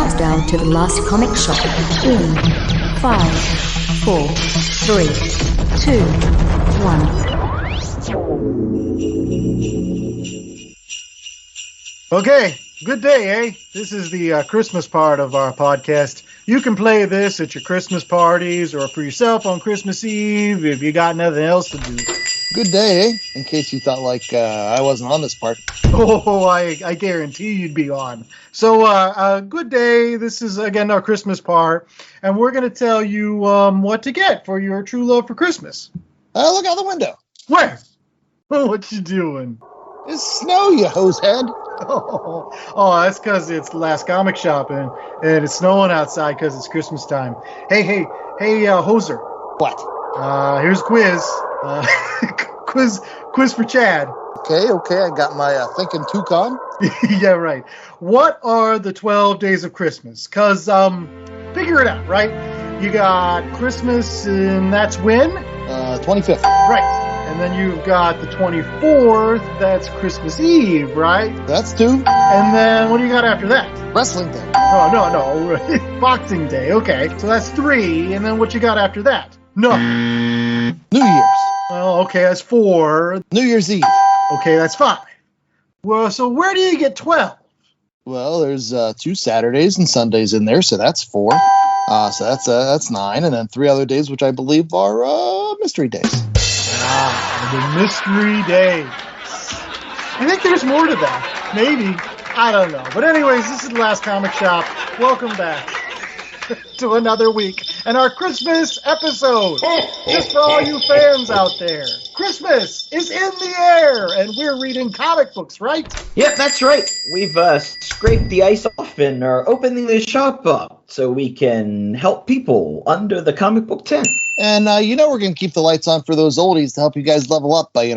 countdown to the last comic shop in 5, 4, 3, 2, 1. Okay, good day, eh? This is the Christmas part of our podcast. You can play this at your Christmas parties or for yourself on Christmas Eve if you got nothing else to do. Good day, eh? In case you thought I wasn't on this part. Oh, I guarantee you'd be on. So, good day. This is, again, our Christmas part, and we're going to tell you what to get for your true love for Christmas. Look out the window. Where? What you doing? It's snow, you hosehead. Oh, that's because it's the last comic shop, and it's snowing outside because it's Christmas time. Hey, hoser. What? Here's a quiz. Quiz for Chad. Okay, I got my thinking toucan. Yeah, right. What are the 12 days of Christmas? Because, figure it out, right? You got Christmas, and that's when? 25th. Right. And then you've got the 24th, that's Christmas Eve, right? That's 2. And then what do you got after that? Wrestling Day. Oh, no. Boxing Day, okay. So that's 3, and then what you got after that? No. New Year's. Oh, okay, that's 4. New Year's Eve. Okay, that's 5. Well, so where do you get 12? Well, there's 2 Saturdays and Sundays in there, so that's 4. So that's 9, and then 3 other days, which I believe are mystery days. The mystery days. I think there's more to that. Maybe. I don't know. But anyways, this is the last comic shop. Welcome back to another week and our Christmas episode. Just for all you fans out there. Christmas is in the air, and we're reading comic books, right? Yep, that's right. We've scraped the ice off and are opening the shop up so we can help people under the comic book tent. And, we're going to keep the lights on for those oldies to help you guys level up by,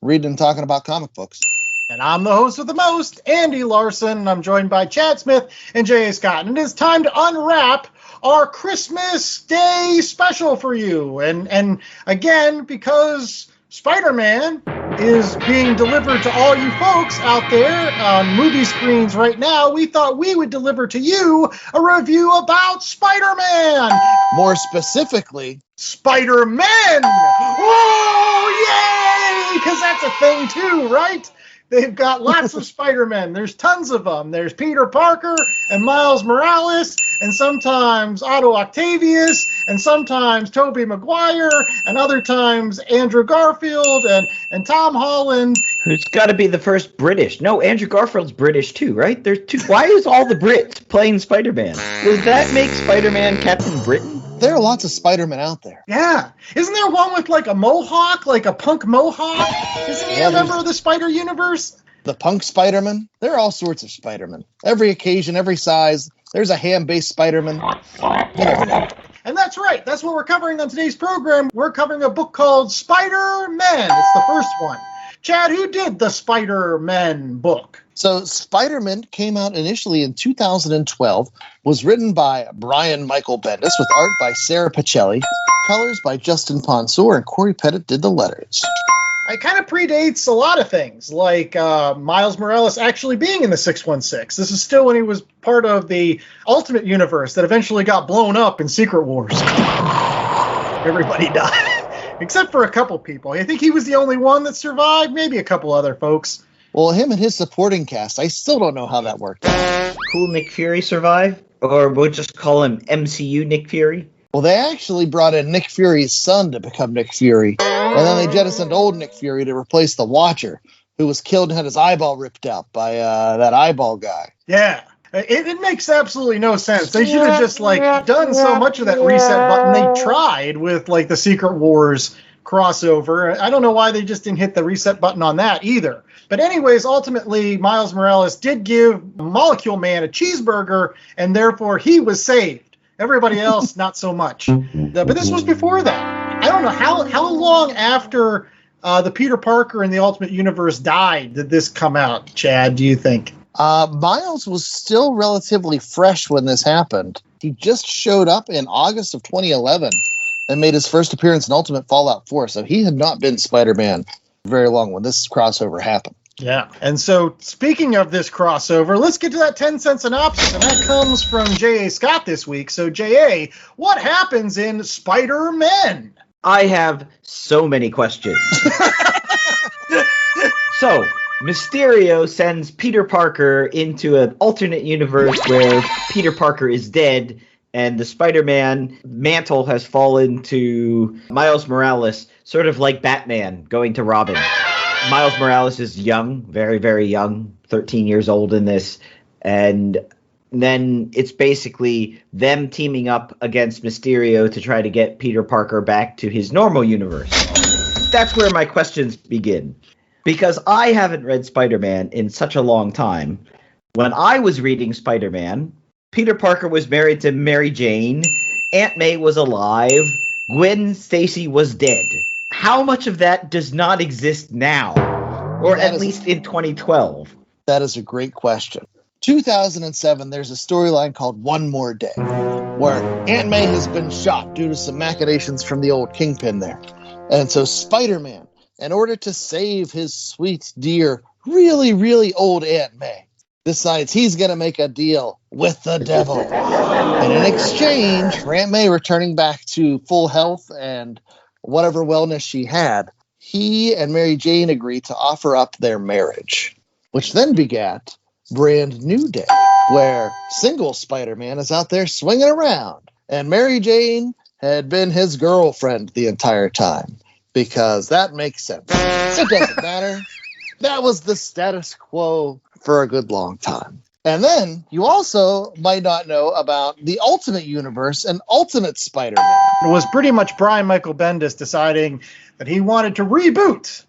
reading and talking about comic books. And I'm the host with the most, Andy Larson, and I'm joined by Chad Smith and J.A. Scott. And it is time to unwrap our Christmas Day special for you. And again, because Spider-Man is being delivered to all you folks out there on movie screens right now, we thought we would deliver to you a review about Spider-Man. More specifically, Spider-Man! Oh, yay! Because that's a thing too, right? They've got lots of Spider-Men. There's tons of them. There's Peter Parker and Miles Morales, and sometimes Otto Octavius, and sometimes Tobey Maguire, and other times Andrew Garfield and Tom Holland. Who's got to be the first British? No, Andrew Garfield's British too, right? There's 2. Why is all the Brits playing Spider-Man? Does that make Spider-Man Captain Britain? There are lots of Spider-Men out there. Yeah. Isn't there one with like a mohawk, like a punk mohawk? Isn't he a member of the Spider Universe? The punk Spider-Man. There are all sorts of Spider-Men. Every occasion, every size. There's a ham-based Spider-Man. You never know. And that's right. That's what we're covering on today's program. We're covering a book called Spider-Man. It's the first one. Chad, who did the Spider-Man book? So Spider-Man came out initially in 2012, was written by Brian Michael Bendis with art by Sarah Pacelli, colors by Justin Ponsor, and Corey Pettit did the letters. It kind of predates a lot of things, like Miles Morales actually being in the 616. This is still when he was part of the Ultimate Universe that eventually got blown up in Secret Wars. Everybody died, except for a couple people. I think he was the only one that survived, maybe a couple other folks. Well, him and his supporting cast, I still don't know how that worked out. Cool Nick Fury survive? Or we'll just call him MCU Nick Fury? Well, they actually brought in Nick Fury's son to become Nick Fury. And then they jettisoned old Nick Fury to replace the Watcher, who was killed and had his eyeball ripped out by that eyeball guy. Yeah. It makes absolutely no sense. They should have just done so much of that reset button. They tried with the Secret Wars crossover. I don't know why they just didn't hit the reset button on that either. But anyways, ultimately, Miles Morales did give Molecule Man a cheeseburger, and therefore he was saved. Everybody else, not so much. But this was before that. I don't know how long after the Peter Parker in the Ultimate Universe died did this come out, Chad, do you think? Miles was still relatively fresh when this happened. He just showed up in August of 2011 and made his first appearance in Ultimate Fallout 4, so he had not been Spider-Man very long when this crossover happened. Yeah. And so, speaking of this crossover, let's get to that 10-cent synopsis, and that comes from J.A. Scott this week. So, J.A., what happens in Spider-Man? I have so many questions. So, Mysterio sends Peter Parker into an alternate universe where Peter Parker is dead, and the Spider-Man mantle has fallen to Miles Morales, sort of like Batman going to Robin. Miles Morales is young, very, very young, 13 years old in this, and then it's basically them teaming up against Mysterio to try to get Peter Parker back to his normal universe. That's where my questions begin. Because I haven't read Spider-Man in such a long time. When I was reading Spider-Man, Peter Parker was married to Mary Jane, Aunt May was alive, Gwen Stacy was dead. How much of that does not exist now? Or at least in 2012? That is a great question. 2007, there's a storyline called One More Day, where Aunt May has been shot due to some machinations from the old Kingpin there. And so Spider-Man, in order to save his sweet, dear, really, really old Aunt May, decides he's going to make a deal with the devil. And in exchange for Aunt May returning back to full health and whatever wellness she had, he and Mary Jane agreed to offer up their marriage, which then begat Brand New Day, where single Spider-Man is out there swinging around, and Mary Jane had been his girlfriend the entire time, because that makes sense. It doesn't matter. That was the status quo for a good long time. And then you also might not know about the Ultimate Universe and Ultimate Spider-Man. It was pretty much Brian Michael Bendis deciding that he wanted to reboot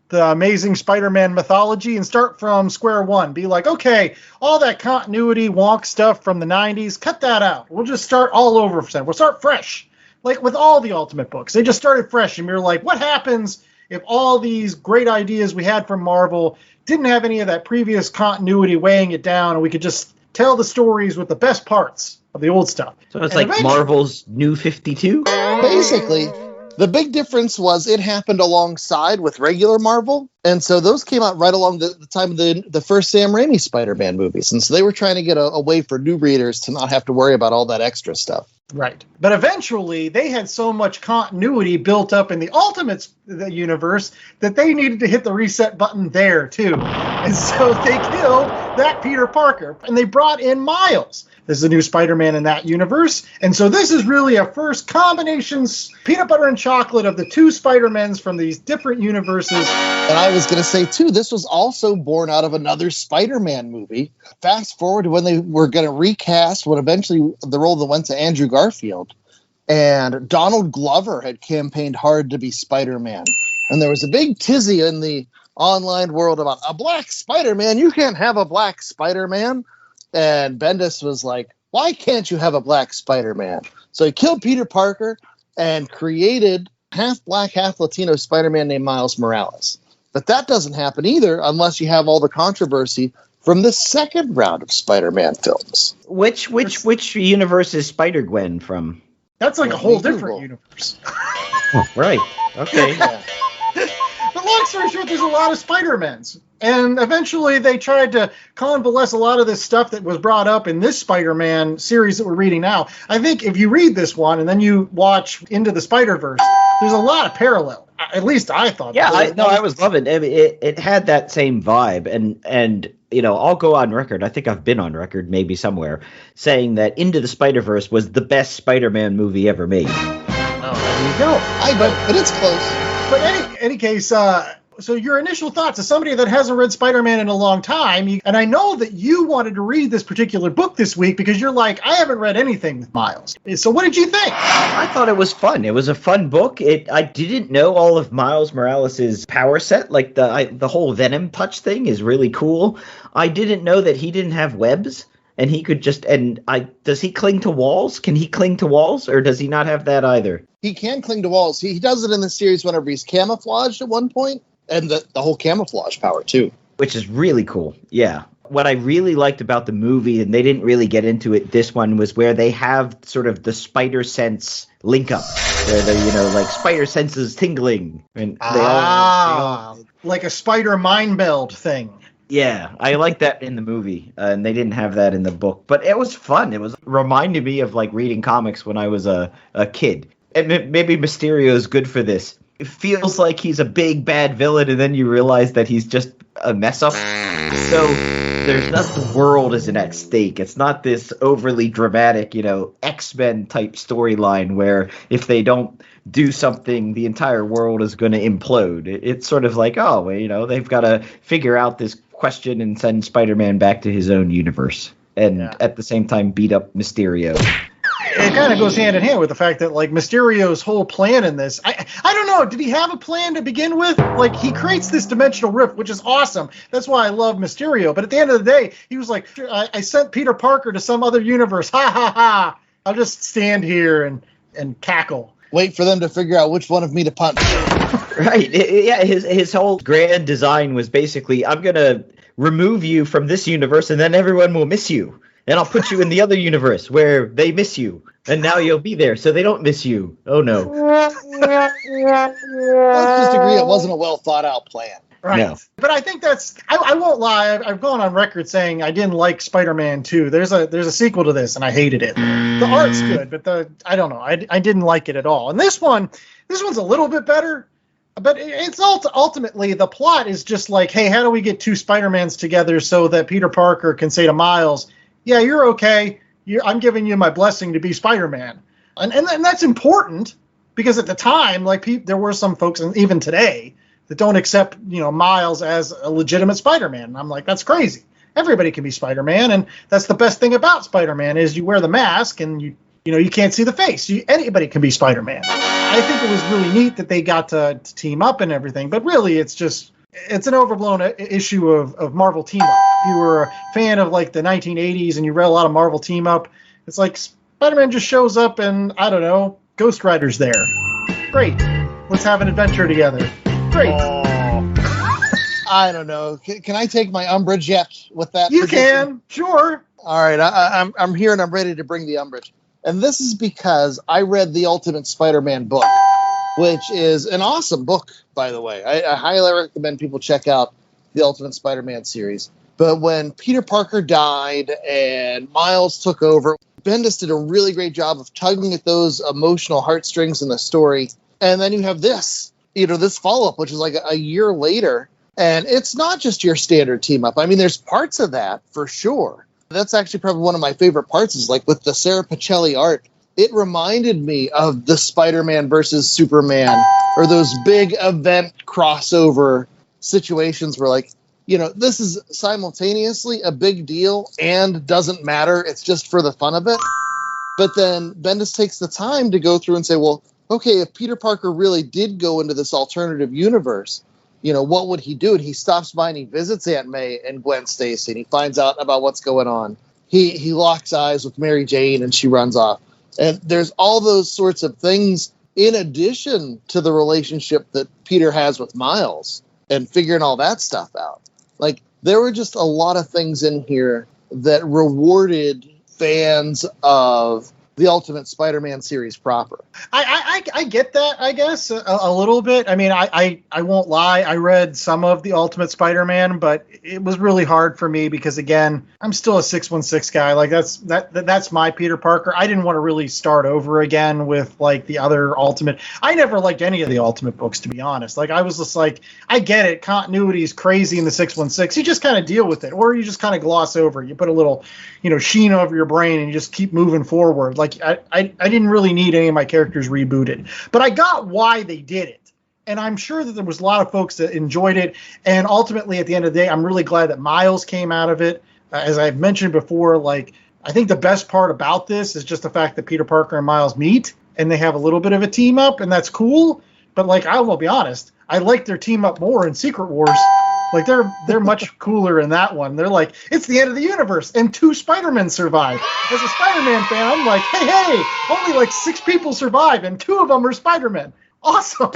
the Amazing Spider-Man mythology and start from square one. Be like, okay, all that continuity wonk stuff from the 90s, cut that out. We'll just start all over. We'll start fresh. Like with all the Ultimate books. They just started fresh, and we were like, what happens if all these great ideas we had from Marvel didn't have any of that previous continuity weighing it down, and we could just tell the stories with the best parts of the old stuff? So it's like Marvel's New 52? Basically, the big difference was it happened alongside with regular Marvel, and so those came out right along the time of the first Sam Raimi Spider-Man movies, and so they were trying to get a way for new readers to not have to worry about all that extra stuff. Right. But eventually, they had so much continuity built up in the Ultimate universe that they needed to hit the reset button there, too. And so they killed that Peter Parker, and they brought in Miles. This is a new Spider-Man in that universe. And so this is really a first combination peanut butter and chocolate of the two Spider-Mans from these different universes. And I was going to say, too, this was also born out of another Spider-Man movie. Fast forward to when they were going to recast what eventually the role that went to Andrew Garfield. And Donald Glover had campaigned hard to be Spider-Man. And there was a big tizzy in the online world about a black Spider-Man. You can't have a black Spider-Man. And Bendis was like, why can't you have a black Spider-Man? So he killed Peter Parker and created half black, half Latino Spider-Man named Miles Morales. But that doesn't happen either unless you have all the controversy from the second round of Spider-Man films. Which universe is Spider-Gwen from? That's like a whole different universe. Right. Okay. Yeah. But long story short, there's a lot of Spider-Mans. And eventually they tried to convalesce a lot of this stuff that was brought up in this Spider-Man series that we're reading now. I think if you read this one and then you watch Into the Spider-Verse, there's a lot of parallel. At least I thought. Yeah, I was loving it. It had that same vibe. And you know, I'll go on record. I think I've been on record maybe somewhere saying that Into the Spider-Verse was the best Spider-Man movie ever made. Oh, there you go. But it's close. But any case, so your initial thoughts as somebody that hasn't read Spider-Man in a long time, and I know that you wanted to read this particular book this week because you're like, I haven't read anything with Miles. So what did you think? I thought it was fun. It was a fun book. I didn't know all of Miles Morales' power set. Like the whole Venom touch thing is really cool. I didn't know that he didn't have webs. And he could just, does he cling to walls? Can he cling to walls, or does he not have that either? He can cling to walls. He does it in the series whenever he's camouflaged at one point, and the whole camouflage power, too. Which is really cool, yeah. What I really liked about the movie, and they didn't really get into it, this one, was where they have sort of the spider sense link up. where they, like spider senses tingling, and they all like a spider mind meld thing. Yeah, I like that in the movie, and they didn't have that in the book. But it was fun. It reminded me of like reading comics when I was a kid. And maybe Mysterio is good for this. It feels like he's a big bad villain, and then you realize that he's just a mess up. So there's not the world isn't at stake. It's not this overly dramatic, X-Men type storyline where if they don't do something, the entire world is going to implode. It's sort of like, they've got to figure out this question and send Spider-Man back to his own universe, and at the same time beat up Mysterio. It kind of goes hand in hand with the fact that, like, Mysterio's whole plan in this, I don't know, did he have a plan to begin with? Like, he creates this dimensional rift, which is awesome. That's why I love Mysterio. But at the end of the day, he was like, I sent Peter Parker to some other universe. Ha, ha, ha. I'll just stand here and cackle. Wait for them to figure out which one of me to punch. Right. His whole grand design was basically, I'm going to remove you from this universe, and then everyone will miss you. And I'll put you in the other universe where they miss you. And now you'll be there, so they don't miss you. Oh, no. Let's just agree it wasn't a well-thought-out plan. Right. No. But I think I won't lie, I've gone on record saying I didn't like Spider-Man 2. There's a sequel to this, and I hated it. The art's good, but I don't know. I didn't like it at all. And this one's a little bit better. But it's ultimately, the plot is just like, hey, how do we get two Spider-Mans together so that Peter Parker can say to Miles, yeah, you're okay. I'm giving you my blessing to be Spider-Man. And that's important because at the time, like, there were some folks, and even today, that don't accept, Miles as a legitimate Spider-Man. And I'm like, that's crazy. Everybody can be Spider-Man, and that's the best thing about Spider-Man is you wear the mask and you can't see the face. Anybody can be Spider-Man. I think it was really neat that they got to team up and everything, but really it's an overblown issue of Marvel team up. If you were a fan of like the 1980s and you read a lot of Marvel team up, it's like Spider-Man just shows up and, I don't know, Ghost Rider's there. Great. Let's have an adventure together. Great. I don't know. Can I take my umbrage yet with that? You prediction? can, sure. All right, I'm here and I'm ready to bring the umbrage. And this is because I read the Ultimate Spider-Man book, which is an awesome book, by the way. I highly recommend people check out the Ultimate Spider-Man series. But when Peter Parker died and Miles took over, Bendis did a really great job of tugging at those emotional heartstrings in the story. And then you have this follow-up, which is like a year later. And it's not just your standard team-up. I mean, there's parts of that, for sure. That's actually probably one of my favorite parts is like with the Sarah Pacelli art. It reminded me of the Spider-Man versus Superman or those big event crossover situations where like, this is simultaneously a big deal and doesn't matter. It's just for the fun of it. But then Bendis takes the time to go through and say, well, okay, if Peter Parker really did go into this alternative universe, what would he do? And he stops by and he visits Aunt May and Gwen Stacy and he finds out about what's going on. He locks eyes with Mary Jane and she runs off. And there's all those sorts of things in addition to the relationship that Peter has with Miles and figuring all that stuff out. Like, there were just a lot of things in here that rewarded fans of the Ultimate Spider-Man series proper. I get that, I guess, a little bit. I mean, I won't lie. I read some of the Ultimate Spider-Man, but it was really hard for me because, again, I'm still a 616 guy. Like, that's my Peter Parker. I didn't want to really start over again with, like, the other Ultimate. I never liked any of the Ultimate books, to be honest. Like, I was just like, I get it. Continuity is crazy in the 616. You just kind of deal with it, or you just kind of gloss over it. You put a little, sheen over your brain and you just keep moving forward. Like, I didn't really need any of my characters rebooted, but I got why they did it. And I'm sure that there was a lot of folks that enjoyed it. And ultimately, at the end of the day, I'm really glad that Miles came out of it. As I've mentioned before, like, I think the best part about this is just the fact that Peter Parker and Miles meet and they have a little bit of a team up, and that's cool. But, like, I will be honest, I like their team up more in Secret Wars. Like, they're much cooler in that one. They're like, it's the end of the universe, and 2 Spider-Men survive. As a Spider-Man fan, I'm like, hey, only like 6 people survive, and 2 of them are Spider-Men. Awesome.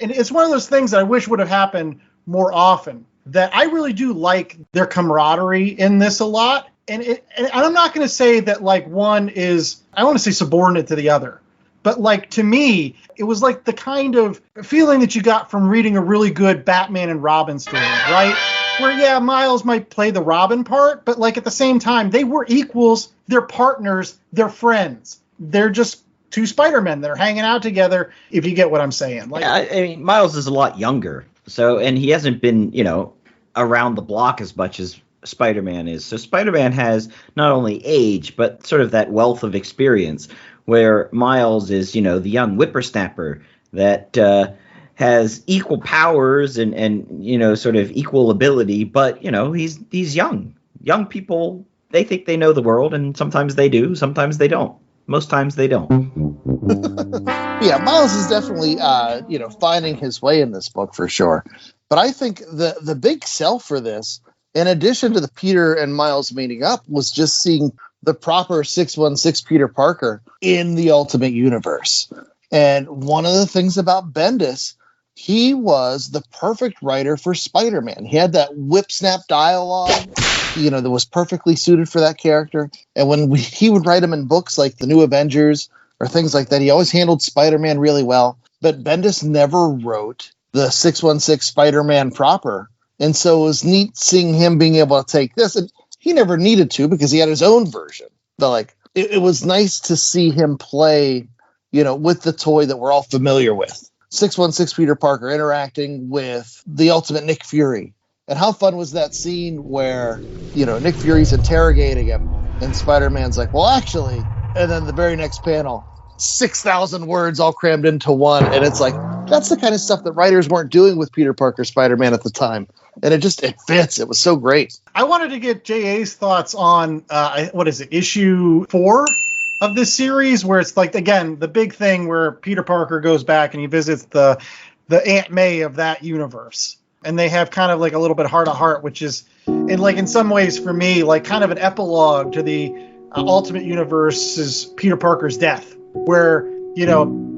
And it's one of those things that I wish would have happened more often, that I really do like their camaraderie in this a lot. And I'm not going to say that, like, one is, I want to say subordinate to the other. But like, to me, it was like the kind of feeling that you got from reading a really good Batman and Robin story, right? Where, yeah, Miles might play the Robin part, but like at the same time, they were equals, they're partners, they're friends. They're just two Spider-Men that are hanging out together, if you get what I'm saying. Like, yeah, I mean, Miles is a lot younger, and he hasn't been, around the block as much as Spider-Man is. So Spider-Man has not only age, but sort of that wealth of experience, where Miles is, the young whippersnapper that has equal powers and sort of equal ability, but, he's young. Young people, they think they know the world, and sometimes they do, sometimes they don't. Most times they don't. Yeah, Miles is definitely, finding his way in this book for sure. But I think the big sell for this, in addition to the Peter and Miles meeting up, was just seeing the proper 616 Peter Parker in the Ultimate Universe. And one of the things about Bendis, he was the perfect writer for Spider-Man. He had that whip-snap dialogue, that was perfectly suited for that character. And when he would write him in books like The New Avengers or things like that, he always handled Spider-Man really well. But Bendis never wrote the 616 Spider-Man proper. And so it was neat seeing him being able to take this. And he never needed to because he had his own version. But like, it was nice to see him play, with the toy that we're all familiar with. 616 Peter Parker interacting with the Ultimate Nick Fury. And how fun was that scene where, Nick Fury's interrogating him and Spider-Man's like, well, actually, and then the very next panel, 6,000 words all crammed into one. And it's like, that's the kind of stuff that writers weren't doing with Peter Parker Spider-Man at the time. And it fits. It was so great. I wanted to get JA's thoughts on, issue 4 of this series, where it's like, again, the big thing where Peter Parker goes back and he visits the Aunt May of that universe. And they have kind of like a little bit heart to heart, which is, in some ways for me, like kind of an epilogue to the Ultimate Universe's Peter Parker's death, where,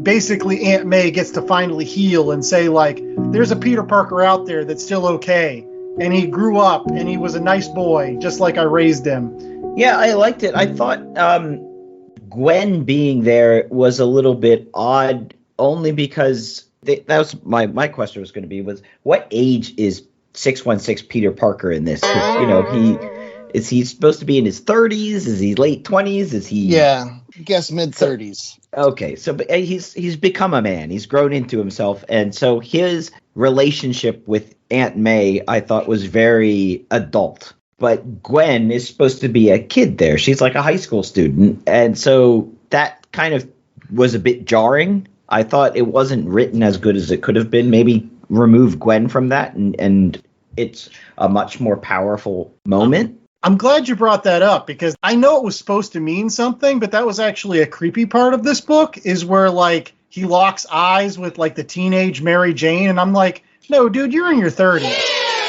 basically Aunt May gets to finally heal and say, like, there's a Peter Parker out there that's still okay. And he grew up and he was a nice boy, just like I raised him. Yeah, I liked it. I thought Gwen being there was a little bit odd, only because that was my question was going to be, was what age is 616 Peter Parker in this? Is he supposed to be in his 30s? Is he late 20s? Is he? Yeah, I guess mid 30s. Okay, so but he's become a man. He's grown into himself, and so his relationship with Aunt May, I thought, was very adult. But Gwen is supposed to be a kid there. She's like a high school student, and so that kind of was a bit jarring. I thought it wasn't written as good as it could have been. Maybe remove Gwen from that, and it's a much more powerful moment. I'm glad you brought that up, because I know it was supposed to mean something, but that was actually a creepy part of this book, is where, like, he locks eyes with, like, the teenage Mary Jane, and I'm like, no, dude, you're in your 30s.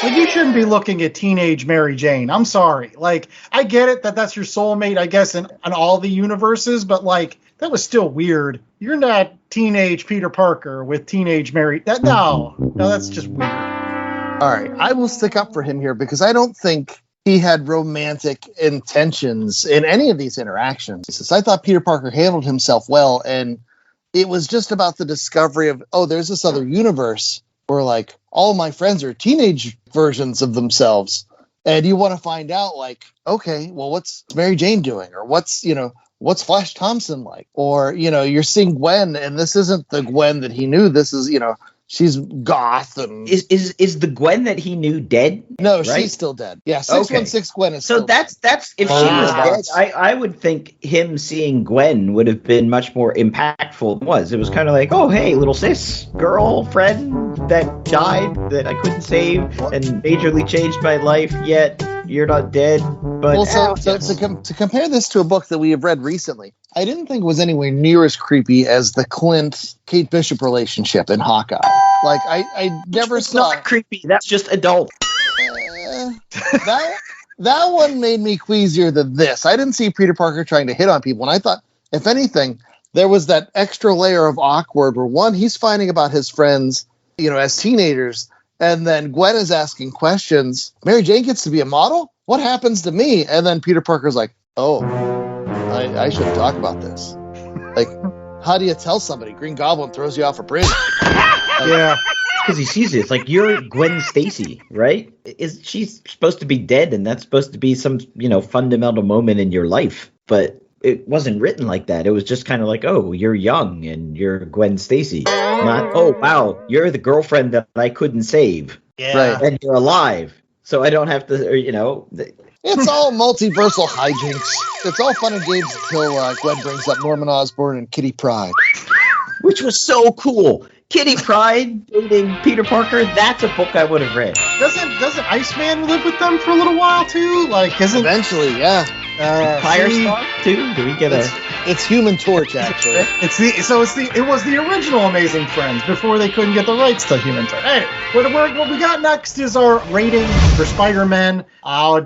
Like, you shouldn't be looking at teenage Mary Jane. I'm sorry. Like, I get it that that's your soulmate, I guess, in all the universes, but, like, that was still weird. You're not teenage Peter Parker with teenage Mary. No, that's just weird. All right, I will stick up for him here, because I don't think he had romantic intentions in any of these interactions. I thought Peter Parker handled himself well, and it was just about the discovery of, oh, there's this other universe where, like, all my friends are teenage versions of themselves, and you want to find out, like, okay, well, what's Mary Jane doing, or what's Flash Thompson like, or, you're seeing Gwen, and this isn't the Gwen that he knew. This is, she's goth. And is the Gwen that he knew dead? No, right? She's still dead. Yeah, 616 Gwen is still dead. So that's if she was dead, I would think him seeing Gwen would have been much more impactful than it was. It was kind of like, oh, hey, little sis, girlfriend that died that I couldn't save and majorly changed my life, yet you're not dead. But well, to compare this to a book that we have read recently, I didn't think it was anywhere near as creepy as the Clint-Kate Bishop relationship in Hawkeye. Like, I never saw... It's not creepy. That's just adult. That one made me queasier than this. I didn't see Peter Parker trying to hit on people, and I thought, if anything, there was that extra layer of awkward where, one, he's finding about his friends, as teenagers, and then Gwen is asking questions. Mary Jane gets to be a model? What happens to me? And then Peter Parker's like, oh, I shouldn't talk about this. Like, how do you tell somebody Green Goblin throws you off a bridge? Yeah. Because he sees it. It's like, you're Gwen Stacy, right? She's supposed to be dead, and that's supposed to be some, fundamental moment in your life. But it wasn't written like that. It was just kind of like, oh, you're young and you're Gwen Stacy. Not, oh, wow, you're the girlfriend that I couldn't save. Yeah. Right. And you're alive. So I don't have to, It's all multiversal hijinks. It's all fun and games until Gwen brings up Norman Osborn and Kitty Pryde. which was so cool. Kitty Pryde dating Peter Parker, that's a book I would have read. Doesn't Iceman live with them for a little while too? Like, isn't Eventually, yeah. Firestar too? Do we get It's Human Torch, actually. It was the original Amazing Friends before they couldn't get the rights to Human Torch. Hey, what we got next is our rating for Spider-Man.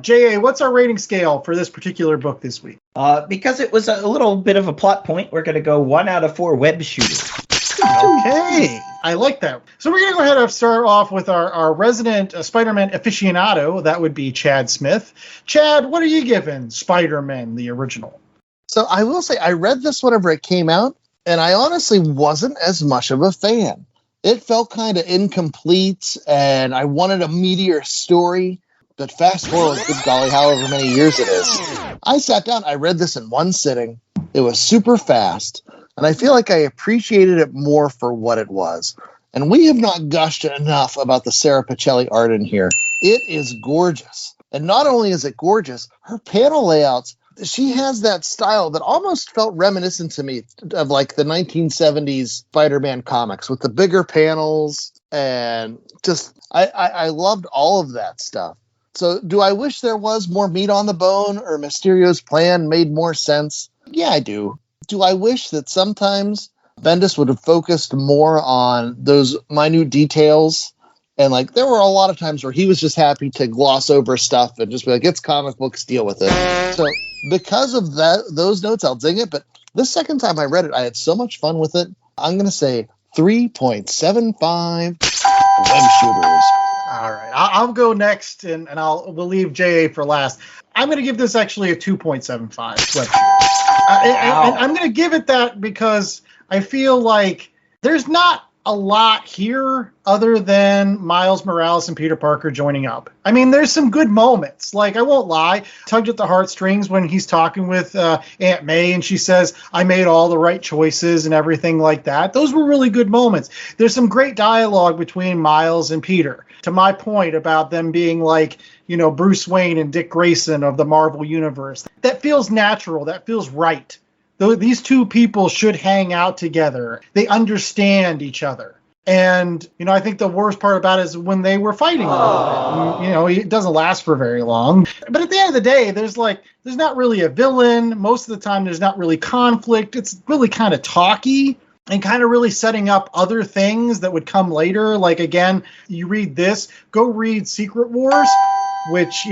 J.A., what's our rating scale for this particular book this week? Because it was a little bit of a plot point, we're going to go 1 out of 4 web shooters. Okay, I like that. So we're going to go ahead and start off with our resident Spider-Man aficionado. That would be Chad Smith. Chad, what are you giving Spider-Man, the original? So I will say, I read this whenever it came out, and I honestly wasn't as much of a fan. It felt kind of incomplete, and I wanted a meatier story. But fast forward, good golly, however many years it is. I sat down, I read this in one sitting. It was super fast, and I feel like I appreciated it more for what it was. And we have not gushed enough about the Sarah Pacelli art in here. It is gorgeous. And not only is it gorgeous, her panel layouts, she has that style that almost felt reminiscent to me of like the 1970s Spider-Man comics with the bigger panels, and just I loved all of that stuff. So do I wish there was more meat on the bone, or Mysterio's plan made more sense? Yeah, I do. Do I wish that sometimes Bendis would have focused more on those minute details? And like, there were a lot of times where he was just happy to gloss over stuff and just be like, it's comic books, deal with it. So because of those notes, I'll ding it. But the second time I read it, I had so much fun with it. I'm going to say 3.75 web shooters. All right, I'll go next, and we'll leave J.A. for last. I'm going to give this actually a 2.75 web shooter. And I'm going to give it that because I feel like there's not a lot here other than Miles Morales and Peter Parker joining up. I mean, there's some good moments. Like, I won't lie, tugged at the heartstrings when he's talking with Aunt May and she says, I made all the right choices and everything like that. Those were really good moments. There's some great dialogue between Miles and Peter. To my point about them being like, Bruce Wayne and Dick Grayson of the Marvel Universe. That feels natural. That feels right. These two people should hang out together. They understand each other. And, I think the worst part about it is when they were fighting a little bit. It doesn't last for very long. But at the end of the day, there's not really a villain. Most of the time, there's not really conflict. It's really kind of talky and kind of really setting up other things that would come later. Like, again, you read this, go read Secret Wars, which,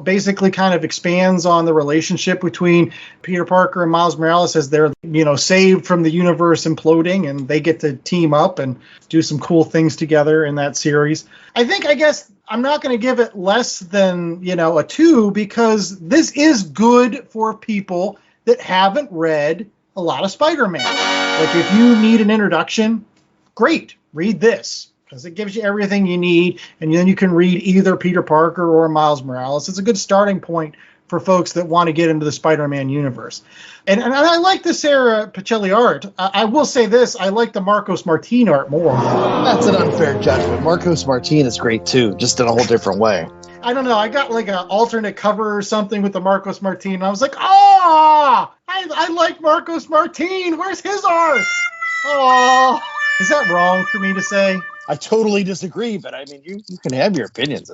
basically kind of expands on the relationship between Peter Parker and Miles Morales as they're, saved from the universe imploding, and they get to team up and do some cool things together in that series. I guess I'm not going to give it less than, a 2, because this is good for people that haven't read a lot of Spider-Man. Like, if you need an introduction, great, read this. Because it gives you everything you need, and then you can read either Peter Parker or Miles Morales. It's a good starting point for folks that want to get into the Spider-Man universe. And I like the Sarah Pacelli art. I will say this, I like the Marcos Martin art more. That's an unfair judgment. Marcos Martin is great too, just in a whole different way. I don't know, I got like an alternate cover or something with the Marcos Martin, and I was like, I like Marcos Martin. Where's his art? Oh, is that wrong for me to say? I totally disagree, but I mean, you can have your opinions.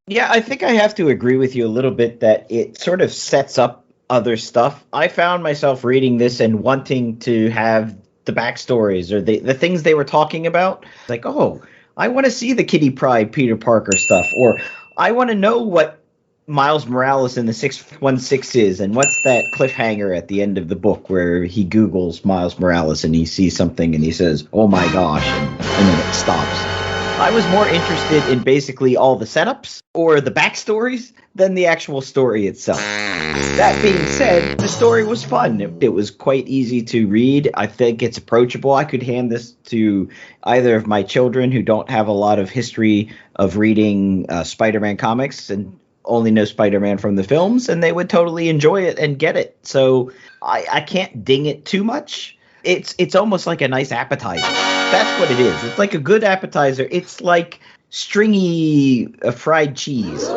Yeah, I think I have to agree with you a little bit that it sort of sets up other stuff. I found myself reading this and wanting to have the backstories or the things they were talking about. Like, oh, I want to see the Kitty Pryde Peter Parker stuff, or I want to know what Miles Morales in the 616 is, and what's that cliffhanger at the end of the book where he Googles Miles Morales and he sees something and he says, oh my gosh, and then it stops. I was more interested in basically all the setups or the backstories than the actual story itself. That being said, the story was fun. It was quite easy to read. I think it's approachable. I could hand this to either of my children who don't have a lot of history of reading Spider-Man comics and only know Spider-Man from the films, and they would totally enjoy it and get it. So I can't ding it too much. It's almost like a nice appetizer. That's what it is. It's like a good appetizer. It's like stringy fried cheese.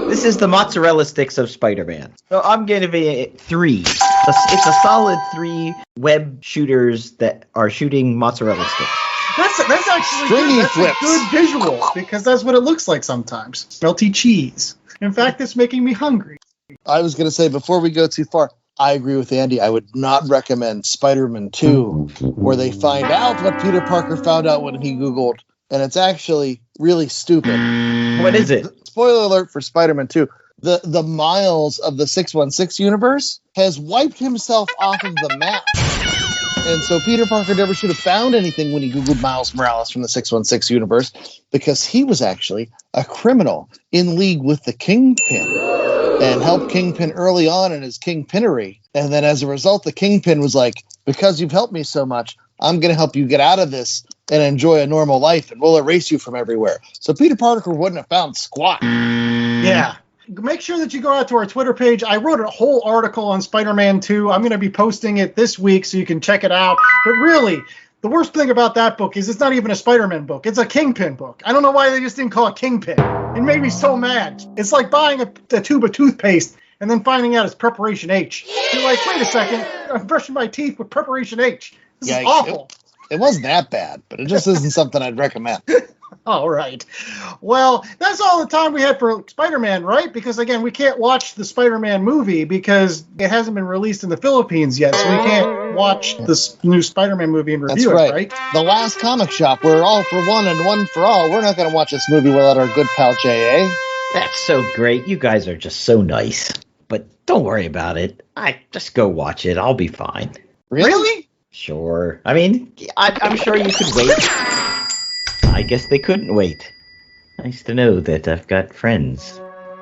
This is the mozzarella sticks of Spider-Man. So I'm going to be 3. It's a solid 3 web shooters that are shooting mozzarella sticks. That's actually Stringy good. That's flips. a good visual because that's what it looks like sometimes. Melty cheese. In fact, it's making me hungry. I was going to say, before we go too far, I agree with Andy. I would not recommend Spider-Man 2, where they find out what Peter Parker found out when he Googled, and it's actually really stupid. What is it? Spoiler alert for Spider-Man 2. The Miles of the 616 universe has wiped himself off of the map. And so Peter Parker never should have found anything when he Googled Miles Morales from the 616 universe, because he was actually a criminal in league with the Kingpin and helped Kingpin early on in his Kingpinnery. And then as a result, the Kingpin was like, because you've helped me so much, I'm going to help you get out of this and enjoy a normal life, and we'll erase you from everywhere. So Peter Parker wouldn't have found squat. Yeah. Make sure that you go out to our Twitter page. I wrote a whole article on Spider-Man 2. I'm going to be posting it this week so you can check it out. But really, the worst thing about that book is it's not even a Spider-Man book. It's a Kingpin book. I don't know why they just didn't call it Kingpin. It made me so mad. It's like buying a tube of toothpaste and then finding out it's Preparation H. You're like, wait a second, I'm brushing my teeth with Preparation H. This is awful. It wasn't that bad, but it just isn't something I'd recommend. All right. Well, that's all the time we had for Spider-Man, right? Because, again, we can't watch the Spider-Man movie because it hasn't been released in the Philippines yet, so we can't watch this new Spider-Man movie and review That's it, right? The last comic shop, we're all for one and one for all. We're not going to watch this movie without our good pal J.A. That's so great. You guys are just so nice. But don't worry about it. I just go watch it. I'll be fine. Really? Sure. I mean, I'm sure you could wait. I guess they couldn't wait. Nice to know that I've got friends.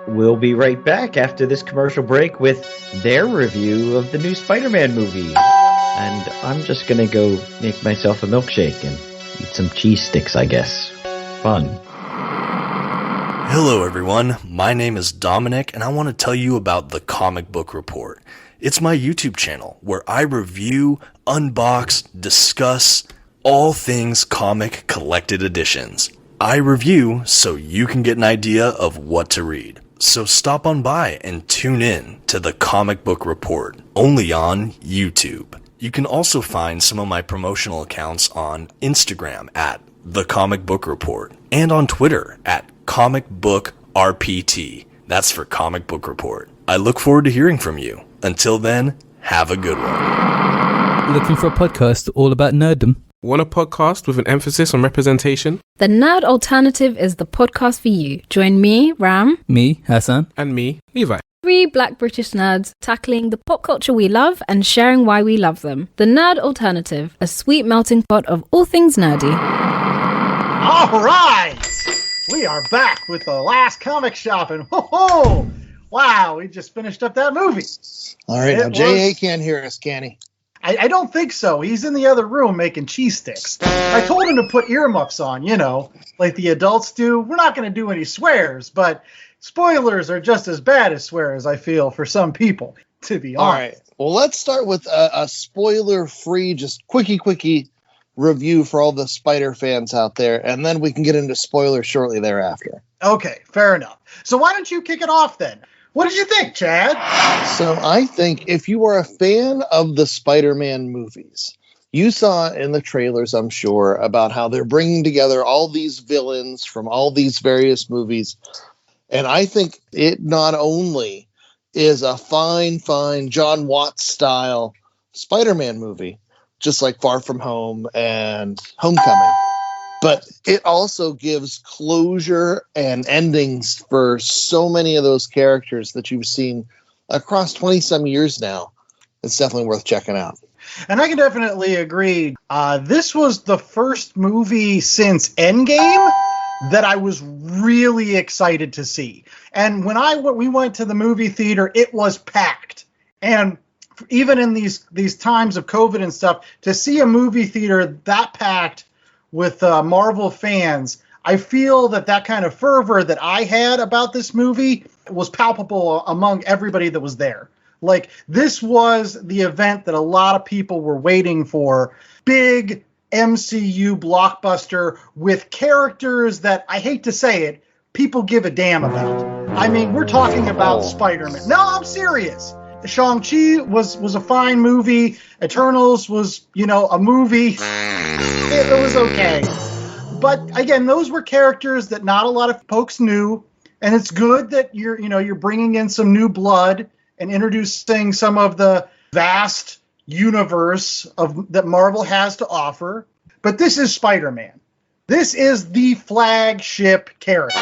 We'll be right back after this commercial break with their review of the new Spider-Man movie. And I'm just gonna go make myself a milkshake and eat some cheese sticks, I guess. Fun. Hello everyone, my name is Dominic and I want to tell you about the Comic Book Report. It's my YouTube channel where I review, unbox, discuss all things comic collected editions. I review so you can get an idea of what to read. So stop on by and tune in to the Comic Book Report, only on YouTube. You can also find some of my promotional accounts on Instagram at The Comic Book Report and on Twitter at Comic Book RPT. That's for Comic Book Report. I look forward to hearing from you. Until then, have a good one. Looking for a podcast all about nerddom? Want a podcast with an emphasis on representation? The Nerd Alternative is the podcast for you. Join me, Ram, Me, Hassan. And me, Levi. 3 black British nerds tackling the pop culture we love and sharing why we love them. The Nerd Alternative, a sweet melting pot of all things nerdy. All right. We are back with the last comic shop, and ho-ho! Wow, we just finished up that movie. All right, now J.A. can't hear us, can he? I don't think so. He's in the other room making cheese sticks. I told him to put earmuffs on, like the adults do. We're not going to do any swears, but spoilers are just as bad as swears, I feel, for some people, to be honest. All right. Well, let's start with a spoiler-free, just quickie review for all the Spider fans out there, and then we can get into spoilers shortly thereafter. Okay, fair enough. So why don't you kick it off then? What did you think, Chad? So I think if you are a fan of the Spider-Man movies, you saw in the trailers, I'm sure, about how they're bringing together all these villains from all these various movies. And I think it not only is a fine John Watts style Spider-Man movie, just like Far From Home and Homecoming, but it also gives closure and endings for so many of those characters that you've seen across 20-some years now. It's definitely worth checking out. And I can definitely agree. This was the first movie since Endgame that I was really excited to see. And when we went to the movie theater, it was packed. And even in these times of COVID and stuff, to see a movie theater that packed with Marvel fans, I feel that kind of fervor that I had about this movie was palpable among everybody that was there. Like, this was the event that a lot of people were waiting for. Big MCU blockbuster with characters that, I hate to say it, people give a damn about. I mean, we're talking about Spider-Man. No, I'm serious. Shang-Chi was a fine movie. Eternals was, a movie. It was okay. But again, those were characters that not a lot of folks knew, and it's good that you're bringing in some new blood and introducing some of the vast universe that Marvel has to offer. But this is Spider-Man. This is the flagship character.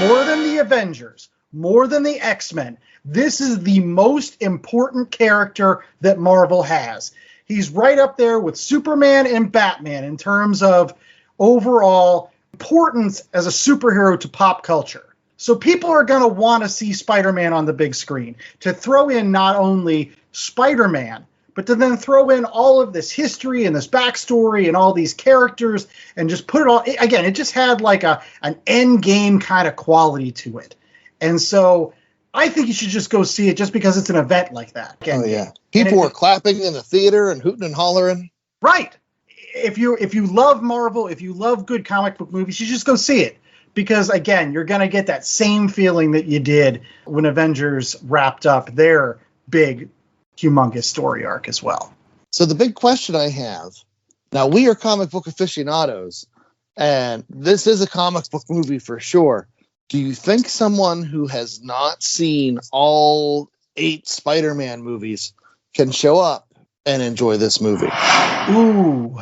More than the Avengers, more than the X-Men. This is the most important character that Marvel has. He's right up there with Superman and Batman in terms of overall importance as a superhero to pop culture. So people are going to want to see Spider-Man on the big screen. To throw in not only Spider-Man, but to then throw in all of this history and this backstory and all these characters and just put it all, again, it just had like an end game kind of quality to it. And so I think you should just go see it just because it's an event like that. Oh, yeah. People were clapping in the theater and hooting and hollering. Right. If you love Marvel, if you love good comic book movies, you just go see it. Because, again, you're going to get that same feeling that you did when Avengers wrapped up their big, humongous story arc as well. So the big question I have, now we are comic book aficionados, and this is a comic book movie for sure. Do you think someone who has not seen all 8 Spider-Man movies can show up and enjoy this movie? Ooh,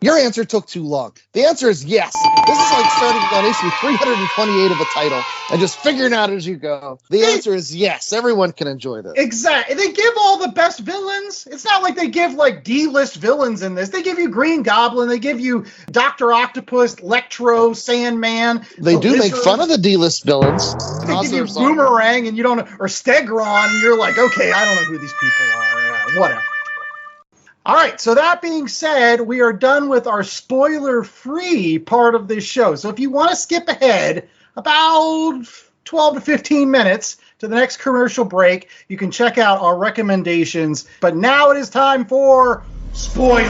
Your answer took too long. The answer is yes. This is like starting on issue 328 of a title and just figuring out as you go. The answer is yes. Everyone can enjoy this. Exactly. They give all the best villains. It's not like they give like D-list villains in this. They give you Green Goblin. They give you Dr. Octopus, Electro, Sandman. They do make fun of the D-list villains. They give you Boomerang and you don't know, or Stegron, and you're like, okay, I don't know who these people are. Whatever. All right, so that being said, we are done with our spoiler-free part of this show. So if you want to skip ahead about 12 to 15 minutes to the next commercial break, you can check out our recommendations. But now it is time for spoilers.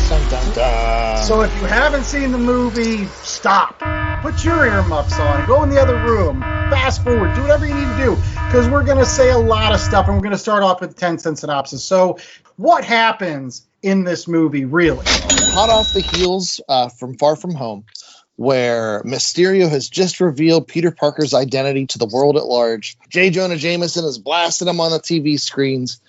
Dun, dun, dun. So if you haven't seen the movie, stop. Put your earmuffs on. Go in the other room. Fast forward. Do whatever you need to do. Because we're going to say a lot of stuff, and we're going to start off with a 10-cent synopsis. So what happens in this movie, really? Hot off the heels from Far From Home, where Mysterio has just revealed Peter Parker's identity to the world at large. J. Jonah Jameson is blasting him on the TV screens,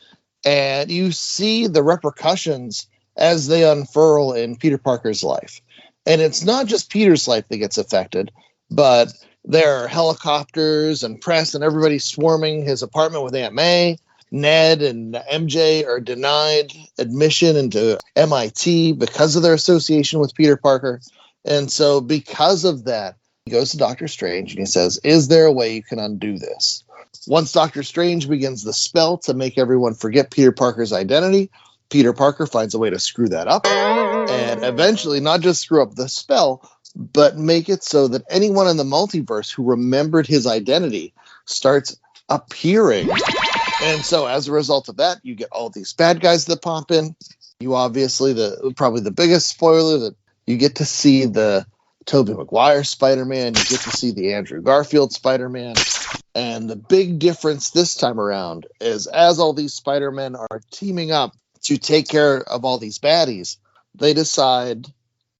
and you see the repercussions as they unfurl in Peter Parker's life. And it's not just Peter's life that gets affected, but there are helicopters and press and everybody swarming his apartment with Aunt May. Ned and MJ are denied admission into MIT because of their association with Peter Parker. And so because of that, he goes to Doctor Strange and he says, is there a way you can undo this? Once Doctor Strange begins the spell to make everyone forget Peter Parker's identity, Peter Parker finds a way to screw that up and eventually not just screw up the spell, but make it so that anyone in the multiverse who remembered his identity starts appearing. And so as a result of that, you get all these bad guys that pop in. You obviously, probably the biggest spoiler, that you get to see the Tobey Maguire Spider-Man, you get to see the Andrew Garfield Spider-Man. And the big difference this time around is as all these Spider-Men are teaming up to take care of all these baddies, they decide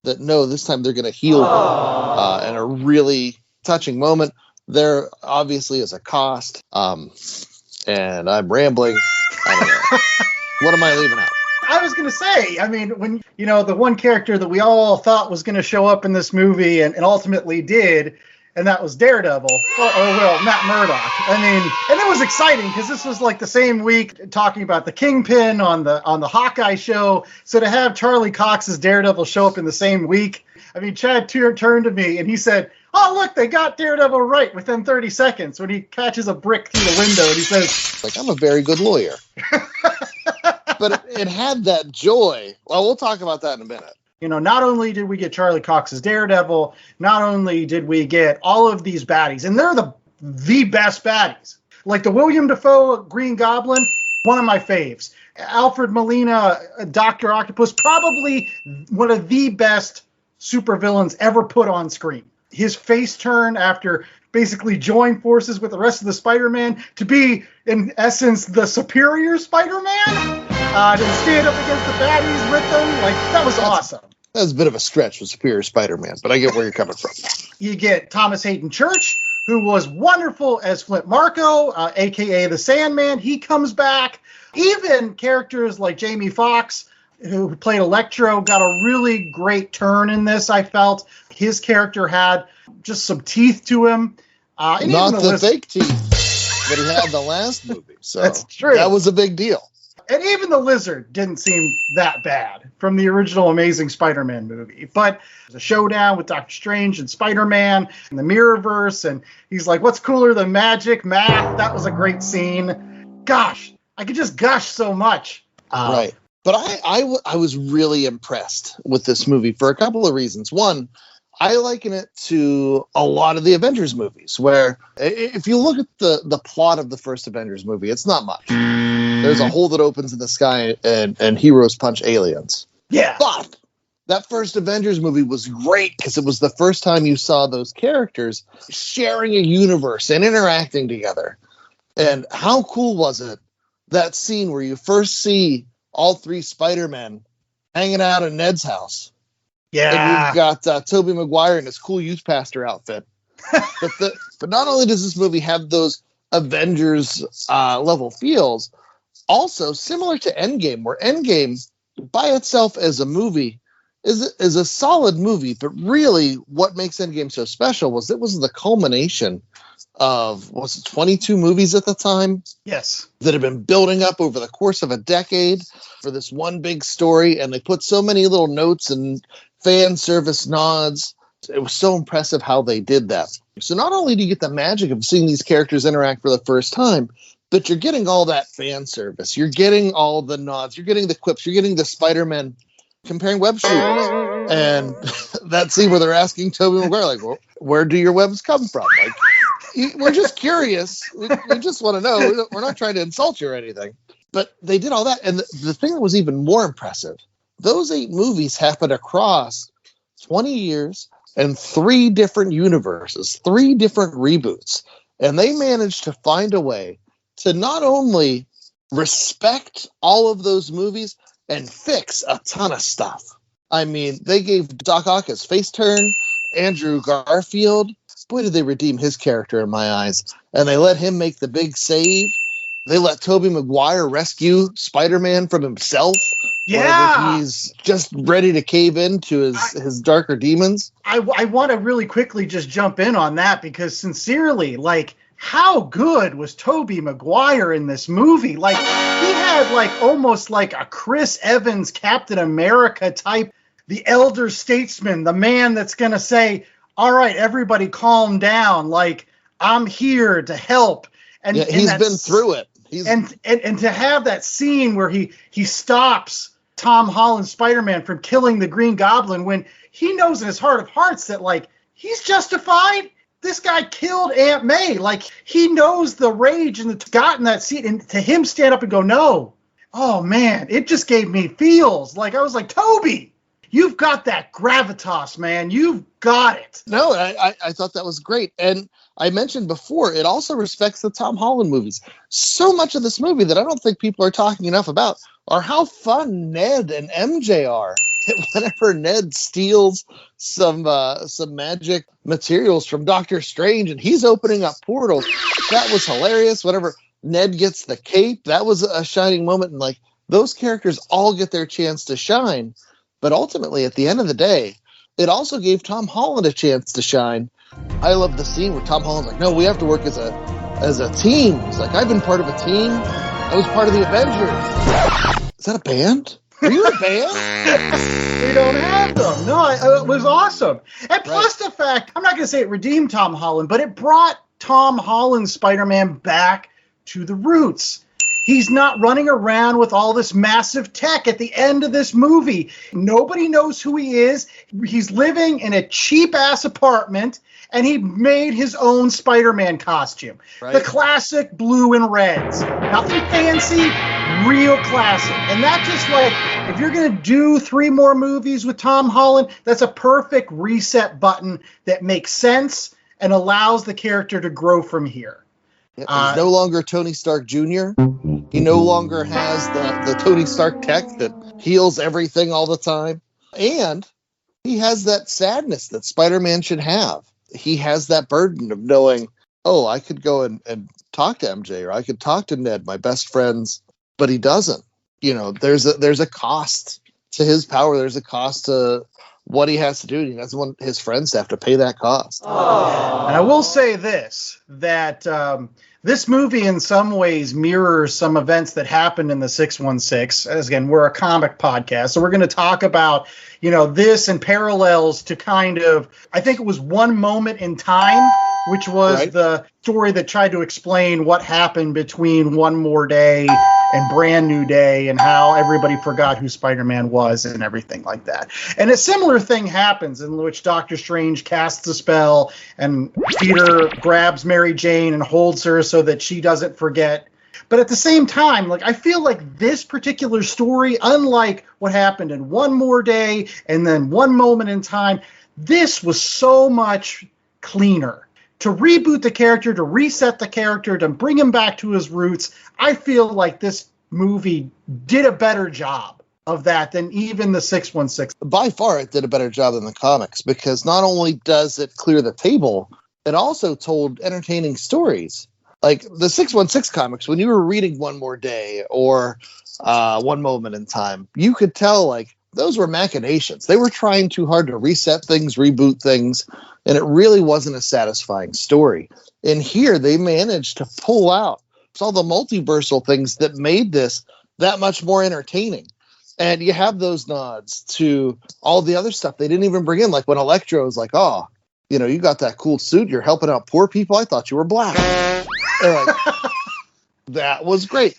that no, this time they're going to heal them. And a really touching moment. There obviously is a cost. And I'm rambling. I don't know. What am I leaving out? I was going to say, I mean, when, the one character that we all thought was going to show up in this movie and ultimately did, and that was Daredevil, or Matt Murdock. I mean, and it was exciting because this was like the same week talking about the Kingpin on the Hawkeye show. So to have Charlie Cox's Daredevil show up in the same week, I mean, Chad turned to me and he said, "Oh, look, they got Daredevil right within 30 seconds when he catches a brick through the window," and he says, like, I'm a very good lawyer. But it had that joy. Well, we'll talk about that in a minute. You know, not only did we get Charlie Cox's Daredevil, not only did we get all of these baddies, and they're the best baddies. Like the William Dafoe Green Goblin, one of my faves. Alfred Molina, Dr. Octopus, probably one of the best supervillains ever put on screen. His face turn after basically join forces with the rest of the Spider-Man to be, in essence, the superior Spider-Man, to stand up against the baddies with them, like, that was awesome. That was a bit of a stretch with Superior Spider-Man, but I get where you're coming from. You get Thomas Hayden Church, who was wonderful as Flint Marko, a.k.a. the Sandman. He comes back. Even characters like Jamie Foxx, who played Electro, got a really great turn in this, I felt. His character had just some teeth to him. Not the fake teeth that he had in the last movie. So that's true. That was a big deal. And even the Lizard didn't seem that bad from the original Amazing Spider-Man movie. But there's a showdown with Doctor Strange and Spider-Man and the Mirrorverse. And he's like, what's cooler than magic? Math. That was a great scene. Gosh, I could just gush so much. Right. But I was really impressed with this movie for a couple of reasons. One, I liken it to a lot of the Avengers movies, where if you look at the plot of the first Avengers movie, it's not much. There's a hole that opens in the sky and heroes punch aliens. Yeah. But that first Avengers movie was great because it was the first time you saw those characters sharing a universe and interacting together. And how cool was it, that scene where you first see all three Spider-Men hanging out in Ned's house? Yeah. And you've got Tobey Maguire in his cool youth pastor outfit. But not only does this movie have those Avengers level feels, also similar to Endgame, where Endgame by itself as a movie is a solid movie, but really what makes Endgame so special was it was the culmination of, was it 22 movies at the time? Yes. That had been building up over the course of a decade for this one big story, and they put so many little notes and fan service nods. It was so impressive how they did that. So not only do you get the magic of seeing these characters interact for the first time, but you're getting all that fan service. You're getting all the nods. You're getting the quips. You're getting the Spider-Man comparing web shooters. And that scene where they're asking Tobey Maguire, like, well, where do your webs come from? Like, we're just curious. We just want to know. We're not trying to insult you or anything. But they did all that. And the thing that was even more impressive, those 8 movies happened across 20 years and 3 different universes, 3 different reboots. And they managed to find a way to not only respect all of those movies and fix a ton of stuff. I mean, they gave Doc Ock his face turn, Andrew Garfield. Boy, did they redeem his character in my eyes. And they let him make the big save. They let Tobey Maguire rescue Spider-Man from himself. Yeah. Whenever he's just ready to cave into his darker demons. I want to really quickly just jump in on that because sincerely, like, how good was Tobey Maguire in this movie? Like, he had like almost like a Chris Evans Captain America type, the elder statesman, the man that's going to say, all right, everybody calm down. Like, I'm here to help. And yeah, he's been through it. And to have that scene where he stops Tom Holland's Spider-Man from killing the Green Goblin when he knows in his heart of hearts that, like, he's justified. This guy killed Aunt May. Like, he knows the rage and the got in that seat, and to him stand up and go, no. Oh, man, it just gave me feels. Like, I was like, Toby, you've got that gravitas, man. You've got it. No, I thought that was great. And I mentioned before, it also respects the Tom Holland movies. So much of this movie that I don't think people are talking enough about are how fun Ned and MJ are. Whenever Ned steals some magic materials from Doctor Strange and he's opening up portals, that was hilarious. Whenever Ned gets the cape, that was a shining moment. And like, those characters all get their chance to shine. But ultimately, at the end of the day, it also gave Tom Holland a chance to shine I love the scene where Tom Holland's like, no, we have to work as a team. He's like, I've been part of a team. I was part of the Avengers. Is that a band? Are you a band? We don't have them. No, it was awesome. And plus the fact, I'm not going to say it redeemed Tom Holland, but it brought Tom Holland's Spider-Man back to the roots. He's not running around with all this massive tech at the end of this movie. Nobody knows who he is. He's living in a cheap-ass apartment, and he made his own Spider-Man costume. Right. The classic blue and reds. Nothing fancy, real classic. And that just like, if you're going to do 3 more movies with Tom Holland, that's a perfect reset button that makes sense and allows the character to grow from here. He's no longer Tony Stark Jr. He no longer has the Tony Stark tech that heals everything all the time. And he has that sadness that Spider-Man should have. He has that burden of knowing, oh, I could go and talk to MJ, or I could talk to Ned, my best friends, but he doesn't. You know, there's a cost to his power. There's a cost to what he has to do. He doesn't want his friends to have to pay that cost. Aww. And I will say this, that this movie in some ways mirrors some events that happened in the 616. As again, we're a comic podcast, so we're going to talk about, you know, this and parallels to kind of, I think it was One Moment in Time, which was the story that tried to explain what happened between One More Day and Brand New Day and how everybody forgot who Spider-Man was and everything like that. And a similar thing happens in which Doctor Strange casts a spell and Peter grabs Mary Jane and holds her so that she doesn't forget. But at the same time, like, I feel like this particular story, unlike what happened in One More Day and then One Moment in Time, this was so much cleaner. To reboot the character, to reset the character, to bring him back to his roots, I feel like this movie did a better job of that than even the 616. By far, it did a better job than the comics, because not only does it clear the table, it also told entertaining stories. Like the 616 comics, when you were reading One More Day or One Moment in Time, you could tell, like, those were machinations. They were trying too hard to reset things, reboot things, and it really wasn't a satisfying story. And here, they managed to pull out all the multiversal things that made this that much more entertaining. And you have those nods to all the other stuff they didn't even bring in, like when Electro's like, oh, you know, you got that cool suit, you're helping out poor people, I thought you were black. And like, that was great.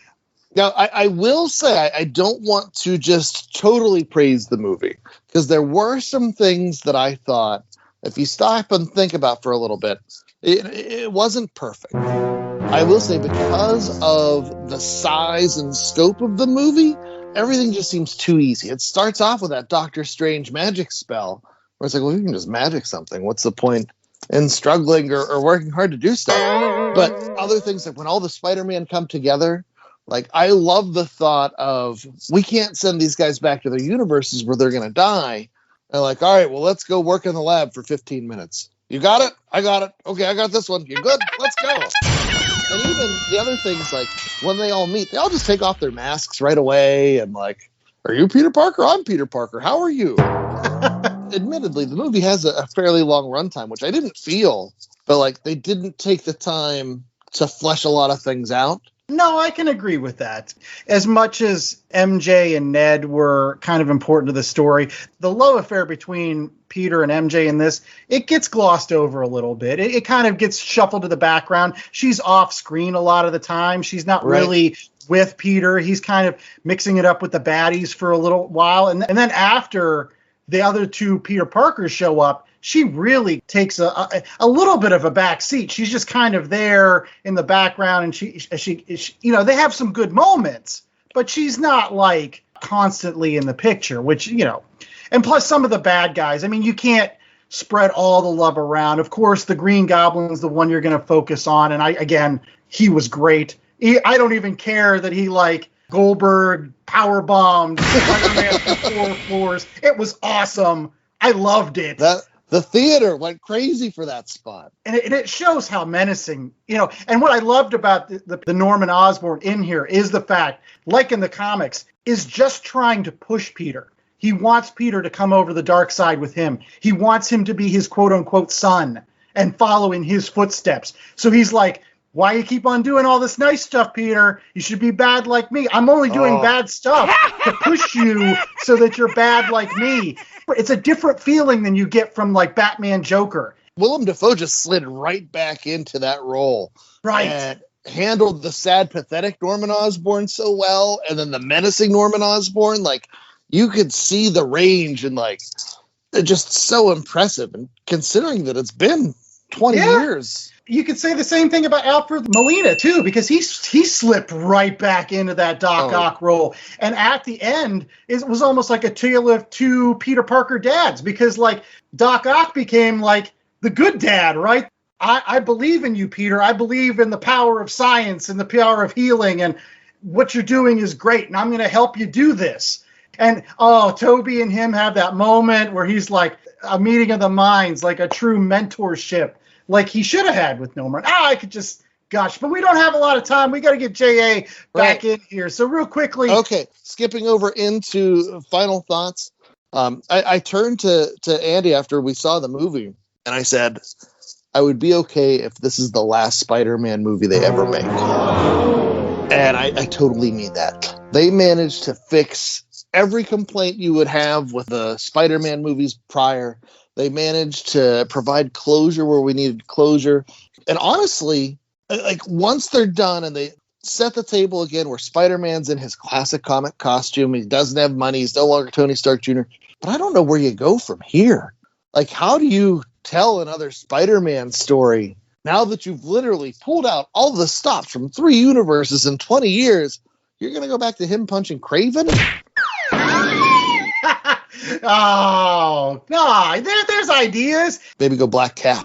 Now, I will say, I don't want to just totally praise the movie, because there were some things that I thought, if you stop and think about for a little bit, it wasn't perfect. I will say, because of the size and scope of the movie, everything just seems too easy. It starts off with that Doctor Strange magic spell, where it's like, well, you can just magic something. What's the point in struggling or working hard to do stuff? But other things, like when all the Spider-Man come together, like, I love the thought of, we can't send these guys back to their universes where they're going to die. And like, all right, well, let's go work in the lab for 15 minutes. You got it? I got it. Okay, I got this one. You good? Let's go. And even the other things, like when they all meet, they all just take off their masks right away. And like, are you Peter Parker? I'm Peter Parker. How are you? Admittedly, the movie has a fairly long runtime, which I didn't feel, but like, they didn't take the time to flesh a lot of things out. No, I can agree with that. As much as MJ and Ned were kind of important to the story, the love affair between Peter and MJ in this, it gets glossed over a little bit. It kind of gets shuffled to the background. She's off screen a lot of the time. She's not really with Peter. He's kind of mixing it up with the baddies for a little while. And then after the other two Peter Parkers show up, she really takes a little bit of a back seat. She's just kind of there in the background, and she you know, they have some good moments, but she's not like constantly in the picture, which, you know, and plus some of the bad guys, I mean, you can't spread all the love around. Of course, the Green Goblin's the one you're going to focus on, and he was great. I don't even care that he like Goldberg power bombed Spider-Man through 4 floors. It was awesome. I loved it. The theater went crazy for that spot. And it shows how menacing, you know, and what I loved about the Norman Osborn in here is the fact, like in the comics, is just trying to push Peter. He wants Peter to come over the dark side with him. He wants him to be his quote-unquote son. and follow in his footsteps. So he's like, why you keep on doing all this nice stuff, Peter? You should be bad like me. I'm only doing bad stuff to push you so that you're bad like me. It's a different feeling than you get from like Batman Joker. Willem Dafoe just slid right back into that role. Right. And handled the sad, pathetic Norman Osborn so well, and then the menacing Norman Osborn. Like, you could see the range, and like, it's just so impressive. And considering that it's been 20 years. You could say the same thing about Alfred Molina, too, because he slipped right back into that Doc Ock role. And at the end, it was almost like a tale of two Peter Parker dads, because, like, Doc Ock became, like, the good dad, right? I believe in you, Peter. I believe in the power of science and the power of healing, and what you're doing is great, and I'm going to help you do this. And, Toby and him have that moment where he's like a meeting of the minds, like a true mentorship, like he should have had with Norman. But we don't have a lot of time. We got to get J.A. back in here. So real quickly. Okay, skipping over into final thoughts. I turned to Andy after we saw the movie, and I said, I would be okay if this is the last Spider-Man movie they ever make. And I totally mean that. They managed to fix every complaint you would have with the Spider-Man movies prior. They managed to provide closure where we needed closure. And honestly, like, once they're done and they set the table again where Spider-Man's in his classic comic costume, he doesn't have money, he's no longer Tony Stark Jr., but I don't know where you go from here. Like, how do you tell another Spider-Man story now that you've literally pulled out all the stops from 3 universes in 20 years? You're going to go back to him punching Kraven? Oh, no, there's ideas. Maybe go Black Cat.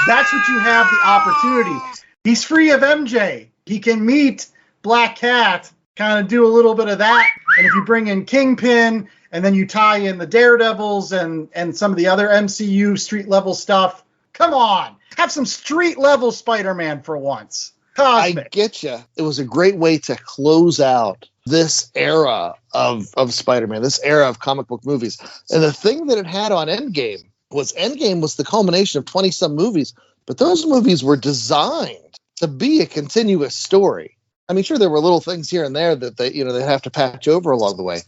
That's what you have the opportunity. He's free of MJ. He can meet Black Cat, kind of do a little bit of that. And if you bring in Kingpin, and then you tie in the Daredevils and some of the other MCU street-level stuff, come on. Have some street-level Spider-Man for once. Cosmic. I get you. It was a great way to close out this era of Spider-Man, this era of comic book movies. And the thing that it had on Endgame was the culmination of 20-some movies, but those movies were designed to be a continuous story. I mean, sure, there were little things here and there that they have to patch over along the way,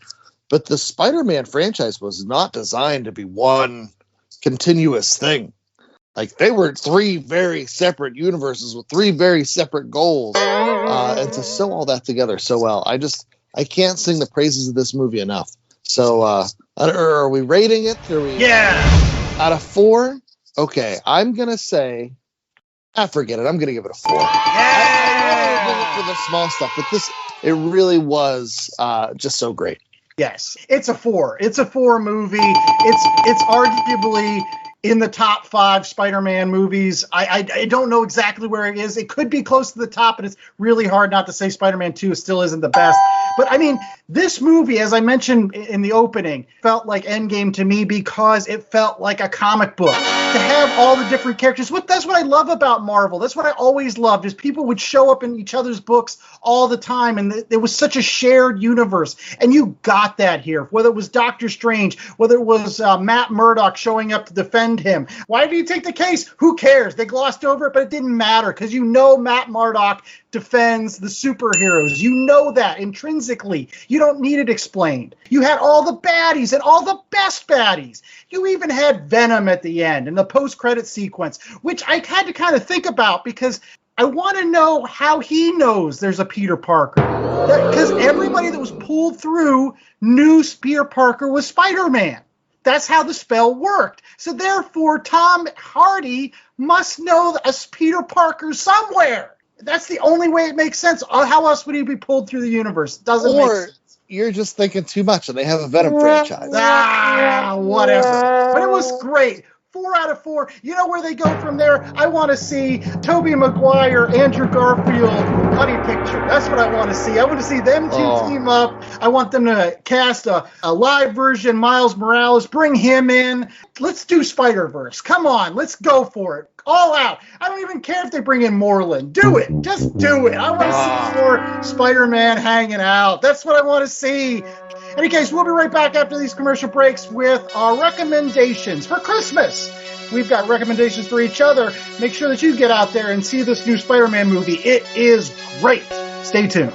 but the Spider-Man franchise was not designed to be one continuous thing. Like, they were 3 very separate universes with 3 very separate goals, and to sew all that together so well. I can't sing the praises of this movie enough. So, are we rating it? Out of 4? Okay, I'm going to say, forget it. I'm going to give it a 4. I give it for the small stuff, but it really was just so great. Yes, it's a 4. It's a 4 movie. It's arguably in the top 5 Spider-Man movies. I don't know exactly where it is. It could be close to the top, and it's really hard not to say Spider-Man 2 still isn't the best. But, I mean, this movie, as I mentioned in the opening, felt like Endgame to me because it felt like a comic book. To have all the different characters. That's what I love about Marvel. That's what I always loved, is people would show up in each other's books all the time, and it was such a shared universe. And you got that here, whether it was Doctor Strange, whether it was Matt Murdock showing up to defend him. Why did he take the case? Who cares? They glossed over it, but it didn't matter, because Matt Murdock defends the superheroes. You know that intrinsically. You don't need it explained. You had all the baddies and all the best baddies. You even had Venom at the end and the post-credit sequence, which I had to kind of think about because I want to know how he knows there's a Peter Parker. Because everybody that was pulled through knew Peter Parker was Spider-Man. That's how the spell worked. So therefore, Tom Hardy must know a Peter Parker somewhere. That's the only way it makes sense. How else would he be pulled through the universe? Doesn't make sense. You're just thinking too much, and they have a Venom franchise. Whatever. But it was great. 4 out of 4. You know where they go from there? I want to see Tobey Maguire, Andrew Garfield, Buddy Picture. That's what I want to see. I want to see them two team up. I want them to cast a live version, Miles Morales, bring him in. Let's do Spider-Verse. Come on, let's go for it. All out. I don't even care if they bring in Moreland. Do it. Just do it. I want to see more Spider-Man hanging out. That's what I want to see. In any case, we'll be right back after these commercial breaks with our recommendations for Christmas. We've got recommendations for each other. Make sure that you get out there and see this new Spider-Man movie. It is great. Stay tuned.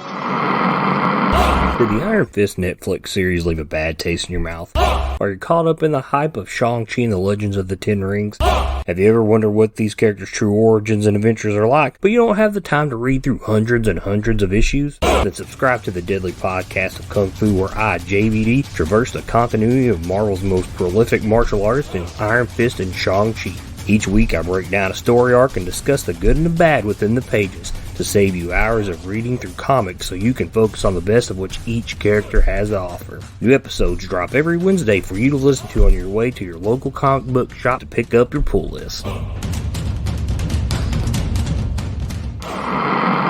Did the Iron Fist Netflix series leave a bad taste in your mouth? Are you caught up in the hype of Shang-Chi and the Legends of the Ten Rings? Have you ever wondered what these characters' true origins and adventures are like, but you don't have the time to read through hundreds and hundreds of issues? Then subscribe to the Deadly Podcast of Kung Fu, where I, JVD, traverse the continuity of Marvel's most prolific martial artists in Iron Fist and Shang-Chi. Each week I break down a story arc and discuss the good and the bad within the pages to save you hours of reading through comics so you can focus on the best of which each character has to offer. New episodes drop every Wednesday for you to listen to on your way to your local comic book shop to pick up your pull list. All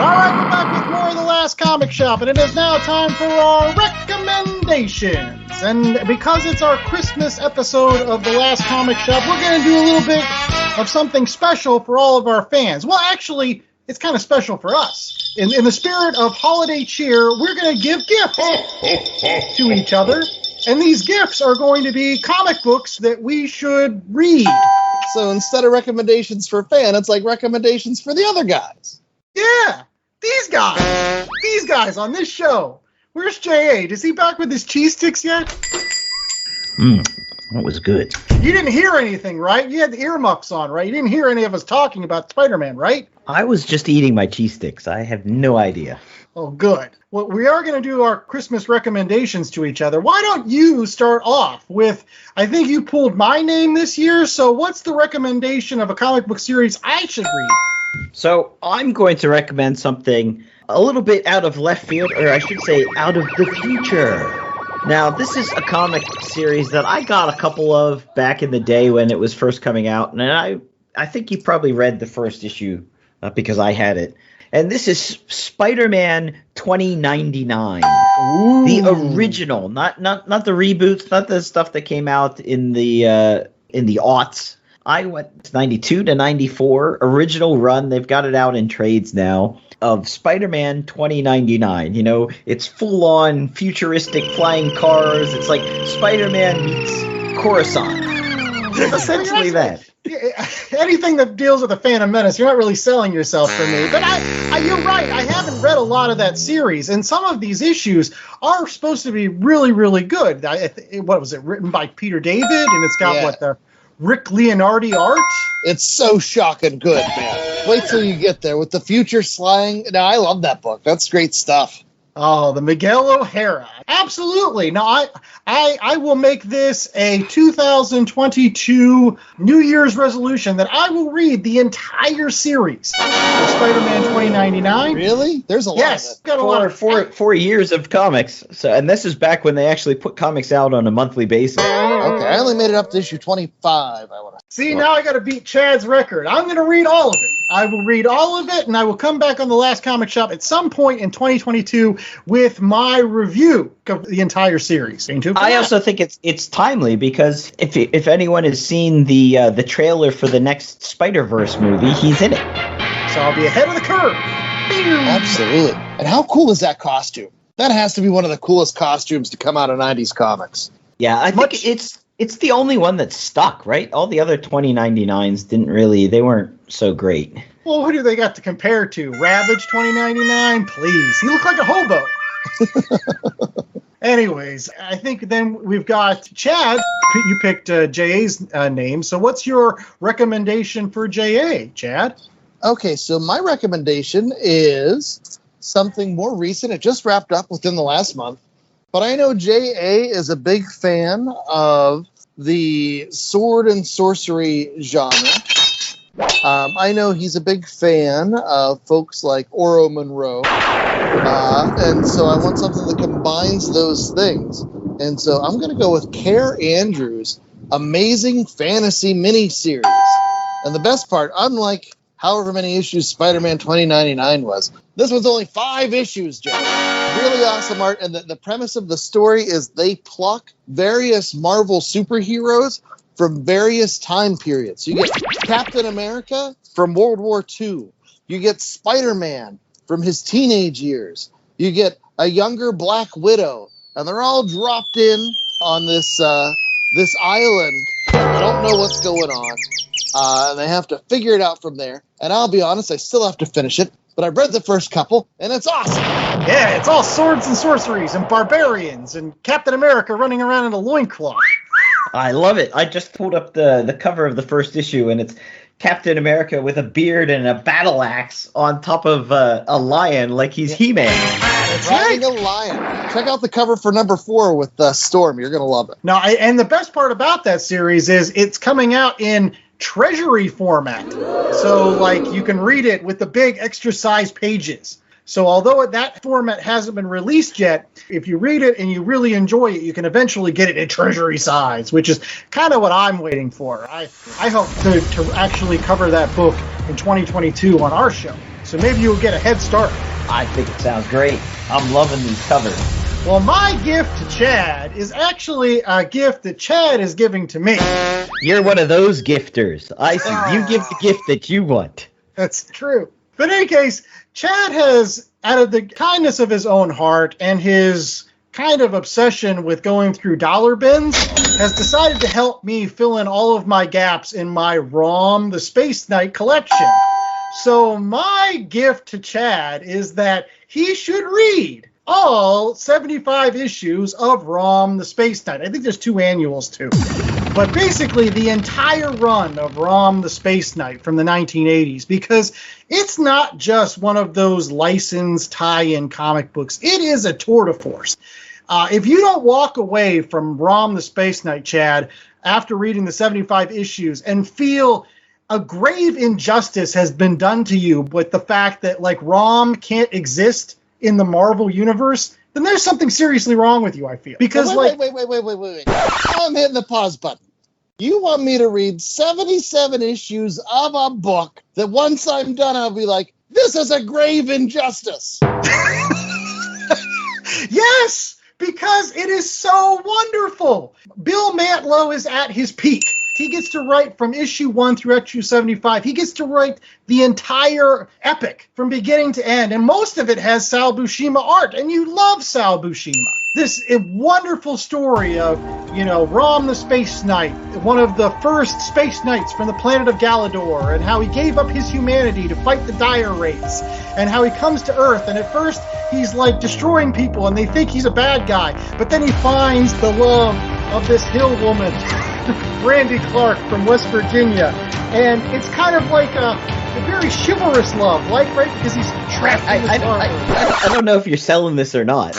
right, we're back with more of The Last Comic Shop, and it is now time for our recommendations. And because it's our Christmas episode of The Last Comic Shop, we're going to do a little bit of something special for all of our fans. Well, actually, it's kind of special for us. In the spirit of holiday cheer, we're going to give gifts to each other. And these gifts are going to be comic books that we should read. So instead of recommendations for fan, it's like recommendations for the other guys. Yeah, these guys on this show. Where's J.A.? Is he back with his cheese sticks yet? That was good. You didn't hear anything, right? You had the earmuffs on, right? You didn't hear any of us talking about Spider-Man, right? I was just eating my cheese sticks. I have no idea. Oh, good. Well, we are going to do our Christmas recommendations to each other. Why don't you start off with, I think you pulled my name this year, so what's the recommendation of a comic book series I should read? So I'm going to recommend something a little bit out of left field, or I should say out of the future. Now, this is a comic series that I got a couple of back in the day when it was first coming out, and I think you probably read the first issue because I had it. And this is Spider-Man 2099, Ooh. The original, not the reboots, not the stuff that came out in the aughts. I went 92 to 94 original run. They've got it out in trades now of Spider-Man 2099. You know, it's full on futuristic flying cars. It's like Spider-Man meets Coruscant. Essentially that. Anything that deals with the Phantom Menace, you're not really selling yourself for me. But you're right. I haven't read a lot of that series, and some of these issues are supposed to be really, really good. What was it? Written by Peter David, and it's got the Rick Leonardi art. It's so shocking good, man. Wait till you get there with the future slang. Now, I love that book. That's great stuff. Oh, the Miguel O'Hara. Absolutely. Now, I will make this a 2022 New Year's resolution that I will read the entire series of Spider-Man 2099. Really? There's a lot of it. Got a lot of 4 years of comics. So, and this is back when they actually put comics out on a monthly basis. Okay, I only made it up to issue 25. See, now I got to beat Chad's record. I'm going to read all of it. I will read all of it, and I will come back on The Last Comic Shop at some point in 2022 with my review of the entire series. I also think it's timely because if anyone has seen the trailer for the next Spider-Verse movie, he's in it. So I'll be ahead of the curve. Absolutely. And how cool is that costume? That has to be one of the coolest costumes to come out of 90s comics. Yeah, I think it's the only one that stuck, right? All the other 2099s they weren't so great. Well, who do they got to compare to? Ravage 2099? Please. He looked like a hobo. Anyways, I think then we've got Chad. You picked J.A.'s name. So what's your recommendation for J.A., Chad? Okay, so my recommendation is something more recent. It just wrapped up within the last month. But I know J.A. is a big fan of the sword and sorcery genre. I know he's a big fan of folks like Oro Monroe. And so I want something that combines those things. And so I'm going to go with Care Andrews' Amazing Fantasy miniseries. And the best part, unlike however many issues Spider-Man 2099 was, this was only 5 issues, Joe. Really awesome art. And the premise of the story is they pluck various Marvel superheroes from various time periods. You get Captain America from World War II. You get Spider-Man from his teenage years. You get a younger Black Widow. And they're all dropped in on this this island. They don't know what's going on. And they have to figure it out from there. And I'll be honest, I still have to finish it. But I've read the first couple, and it's awesome. Yeah, it's all swords and sorceries and barbarians and Captain America running around in a loincloth. I love it. I just pulled up the cover of the first issue, and it's Captain America with a beard and a battle axe on top of a lion like he's He-Man. It's riding a lion. Check out the cover for number 4 with Storm. You're going to love it. No, and the best part about that series is it's coming out in treasury format. So, like, you can read it with the big extra-sized pages. So although that format hasn't been released yet, if you read it and you really enjoy it, you can eventually get it in treasury size, which is kind of what I'm waiting for. I hope to actually cover that book in 2022 on our show. So maybe you'll get a head start. I think it sounds great. I'm loving these covers. Well, my gift to Chad is actually a gift that Chad is giving to me. You're one of those gifters. I see. You give the gift that you want. That's true. But in any case, Chad has, out of the kindness of his own heart and his kind of obsession with going through dollar bins, has decided to help me fill in all of my gaps in my ROM, the Space Knight collection. So my gift to Chad is that he should read all 75 issues of ROM, the Space Knight. I think there's 2 annuals, too. But basically the entire run of ROM, the Space Knight from the 1980s, because it's not just one of those licensed tie-in comic books. It is a tour de force. If you don't walk away from ROM, the Space Knight, Chad, after reading the 75 issues and feel a grave injustice has been done to you with the fact that, like, ROM can't exist in the Marvel universe, then there's something seriously wrong with you, I feel. Because wait. I'm hitting the pause button. You want me to read 77 issues of a book that once I'm done, I'll be like, this is a grave injustice. Yes, because it is so wonderful. Bill Mantlo is at his peak. He gets to write from issue 1 through issue 75. He gets to write the entire epic from beginning to end. And most of it has Sal Buscema art. And you love Sal Buscema. This wonderful story of, Rom the Space Knight, one of the first space knights from the planet of Galador, and how he gave up his humanity to fight the dire wraiths, and how he comes to Earth. And at first, he's like destroying people, and they think he's a bad guy. But then he finds the love of this hill woman, Randy Clark from West Virginia, and it's kind of like a very chivalrous love, right? Because he's trapped in this harbor. I don't know if you're selling this or not.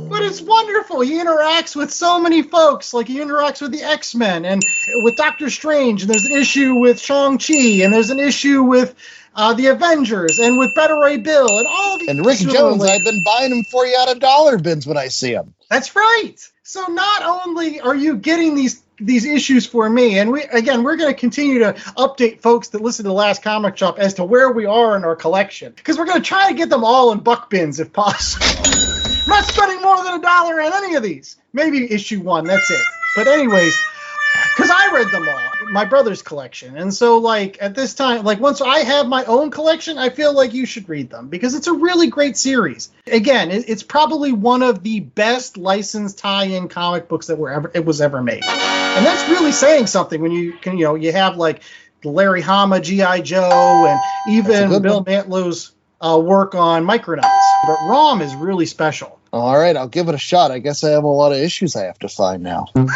But it's wonderful. He interacts with so many folks. Like, he interacts with the X-Men and with Doctor Strange, and there's an issue with Shang-Chi, and there's an issue with the Avengers, and with Better Ray Bill, and all the... And Rick Jones, I've been buying them for you out of dollar bins when I see them. That's right. So not only are you getting these issues for me, and we're going to continue to update folks that listen to the Last Comic Shop as to where we are in our collection, because we're going to try to get them all in buck bins if possible. I'm not spending more than $1 on any of these. Maybe issue 1, that's it. But anyways, because I read them all, my brother's collection. And so, like, at this time, like, once I have my own collection, I feel like you should read them because it's a really great series. Again, it's probably one of the best licensed tie-in comic books that was ever made. And that's really saying something when you have, like, Larry Hama, G.I. Joe, and even Bill Mantlo's work on Micronauts. But ROM is really special. All right, I'll give it a shot. I guess I have a lot of issues I have to find now. Who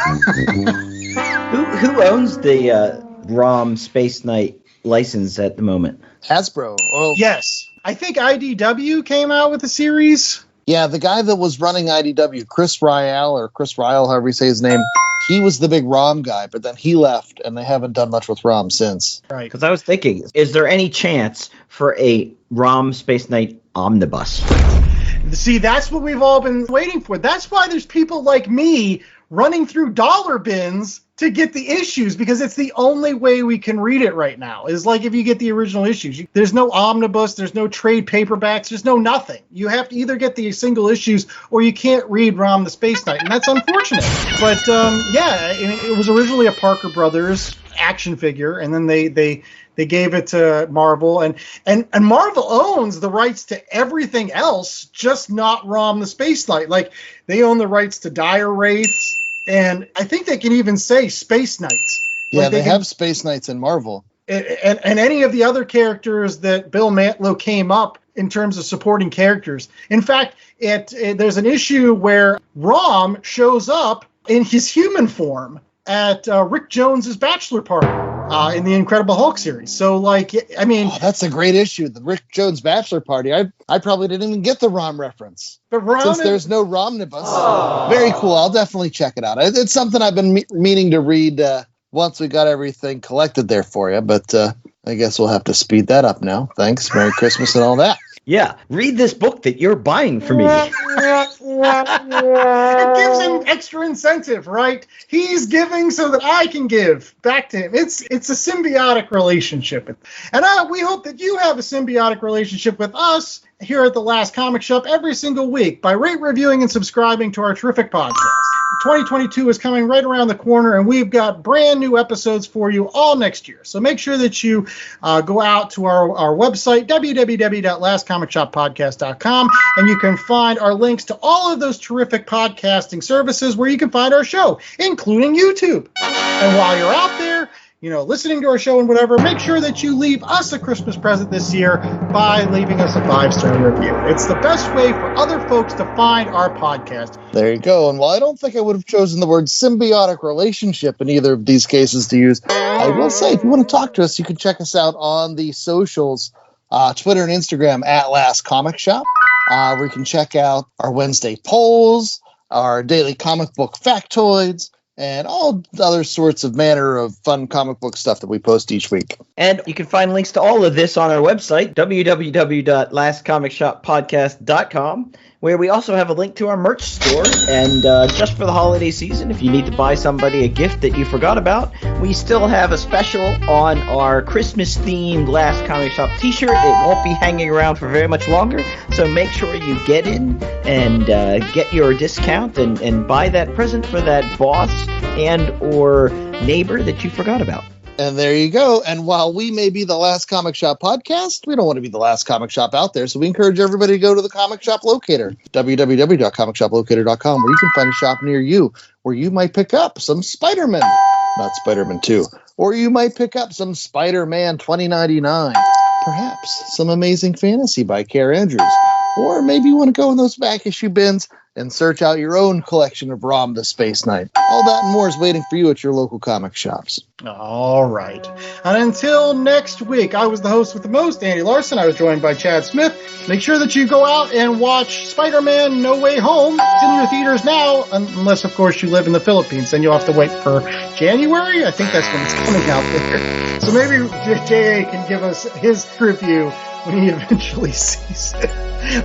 owns the ROM Space Knight license at the moment? Hasbro. Oh. Yes. I think IDW came out with a series. Yeah, the guy that was running IDW, Chris Ryall, however you say his name, he was the big ROM guy, but then he left, and they haven't done much with ROM since. Right. Because I was thinking, is there any chance for a ROM Space Knight omnibus? See, that's what we've all been waiting for. That's why there's people like me running through dollar bins to get the issues, because it's the only way we can read it right now, is like if you get the original issues. There's no omnibus, there's no trade paperbacks, there's no nothing. You have to either get the single issues or you can't read ROM the Space Knight, and that's unfortunate. But it was originally a Parker Brothers action figure, and then they They gave it to Marvel, and Marvel owns the rights to everything else, just not Rom the Space Knight. Like, they own the rights to Dire Wraiths, and I think they can even say Space Knights. Yeah, like they have Space Knights in Marvel. And any of the other characters that Bill Mantlo came up in terms of supporting characters. In fact, there's an issue where Rom shows up in his human form at Rick Jones's bachelor party in the Incredible Hulk series. So, like, I mean... Oh, that's a great issue, the Rick Jones bachelor party. I probably didn't even get the Rom reference. But since there's no Romnibus. Very cool. I'll definitely check it out. It's something I've been meaning to read once we got everything collected there for you, but I guess we'll have to speed that up now. Thanks. Merry Christmas and all that. Yeah, read this book that you're buying for me. It gives him extra incentive, right? He's giving so that I can give back to him. It's a symbiotic relationship. And we hope that you have a symbiotic relationship with us here at the Last Comic Shop every single week by rate, reviewing, and subscribing to our terrific podcast. 2022 is coming right around the corner, and we've got brand new episodes for you all next year. So make sure that you go out to our website, www.lastcomicshoppodcast.com, and you can find our links to all of those terrific podcasting services where you can find our show, including YouTube. And while you're out there, listening to our show and whatever, make sure that you leave us a Christmas present this year by leaving us a 5-star review. It's the best way for other folks to find our podcast. There you go. And while I don't think I would have chosen the word symbiotic relationship in either of these cases to use, I will say, if you want to talk to us, you can check us out on the socials, Twitter and Instagram at Last Comic Shop, where you can check out our Wednesday polls, our daily comic book factoids, and all other sorts of manner of fun comic book stuff that we post each week. And you can find links to all of this on our website, www.lastcomicshoppodcast.com, where we also have a link to our merch store. And just for the holiday season, if you need to buy somebody a gift that you forgot about, we still have a special on our Christmas-themed Last Comic Shop t-shirt. It won't be hanging around for very much longer, so make sure you get in and get your discount and buy that present for that boss and or neighbor that you forgot about. And there you go. And while we may be the Last Comic Shop podcast, we don't want to be the last comic shop out there. So we encourage everybody to go to the Comic Shop Locator, www.comicshoplocator.com, where you can find a shop near you where you might pick up some Spider-Man, not Spider-Man 2, or you might pick up some Spider-Man 2099, perhaps some Amazing Fantasy by Care Andrews, or maybe you want to go in those back issue bins and search out your own collection of Rom the Space Knight. All that and more is waiting for you at your local comic shops. All right. And until next week, I was the host with the most, Andy Larson. I was joined by Chad Smith. Make sure that you go out and watch Spider-Man No Way Home. It's in your theaters now, unless, of course, you live in the Philippines. Then you'll have to wait for January. I think that's when it's coming out there. So maybe J.A. can give us his review when he eventually sees it.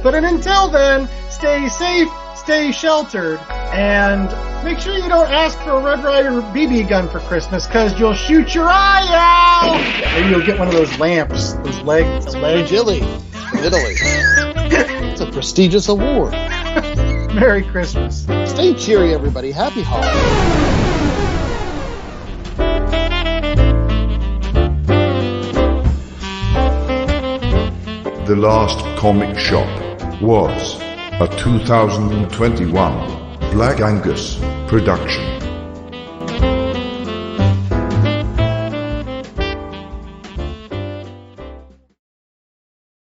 But until then, stay safe, stay sheltered, and make sure you don't ask for a Red Ryder BB gun for Christmas, because you'll shoot your eye out! Maybe you'll get one of those lamps, those legs. Gilly, Italy. It's a prestigious award. Merry Christmas. Stay cheery, everybody. Happy holidays. The Last Comic Shop was a 2021 Black Angus production.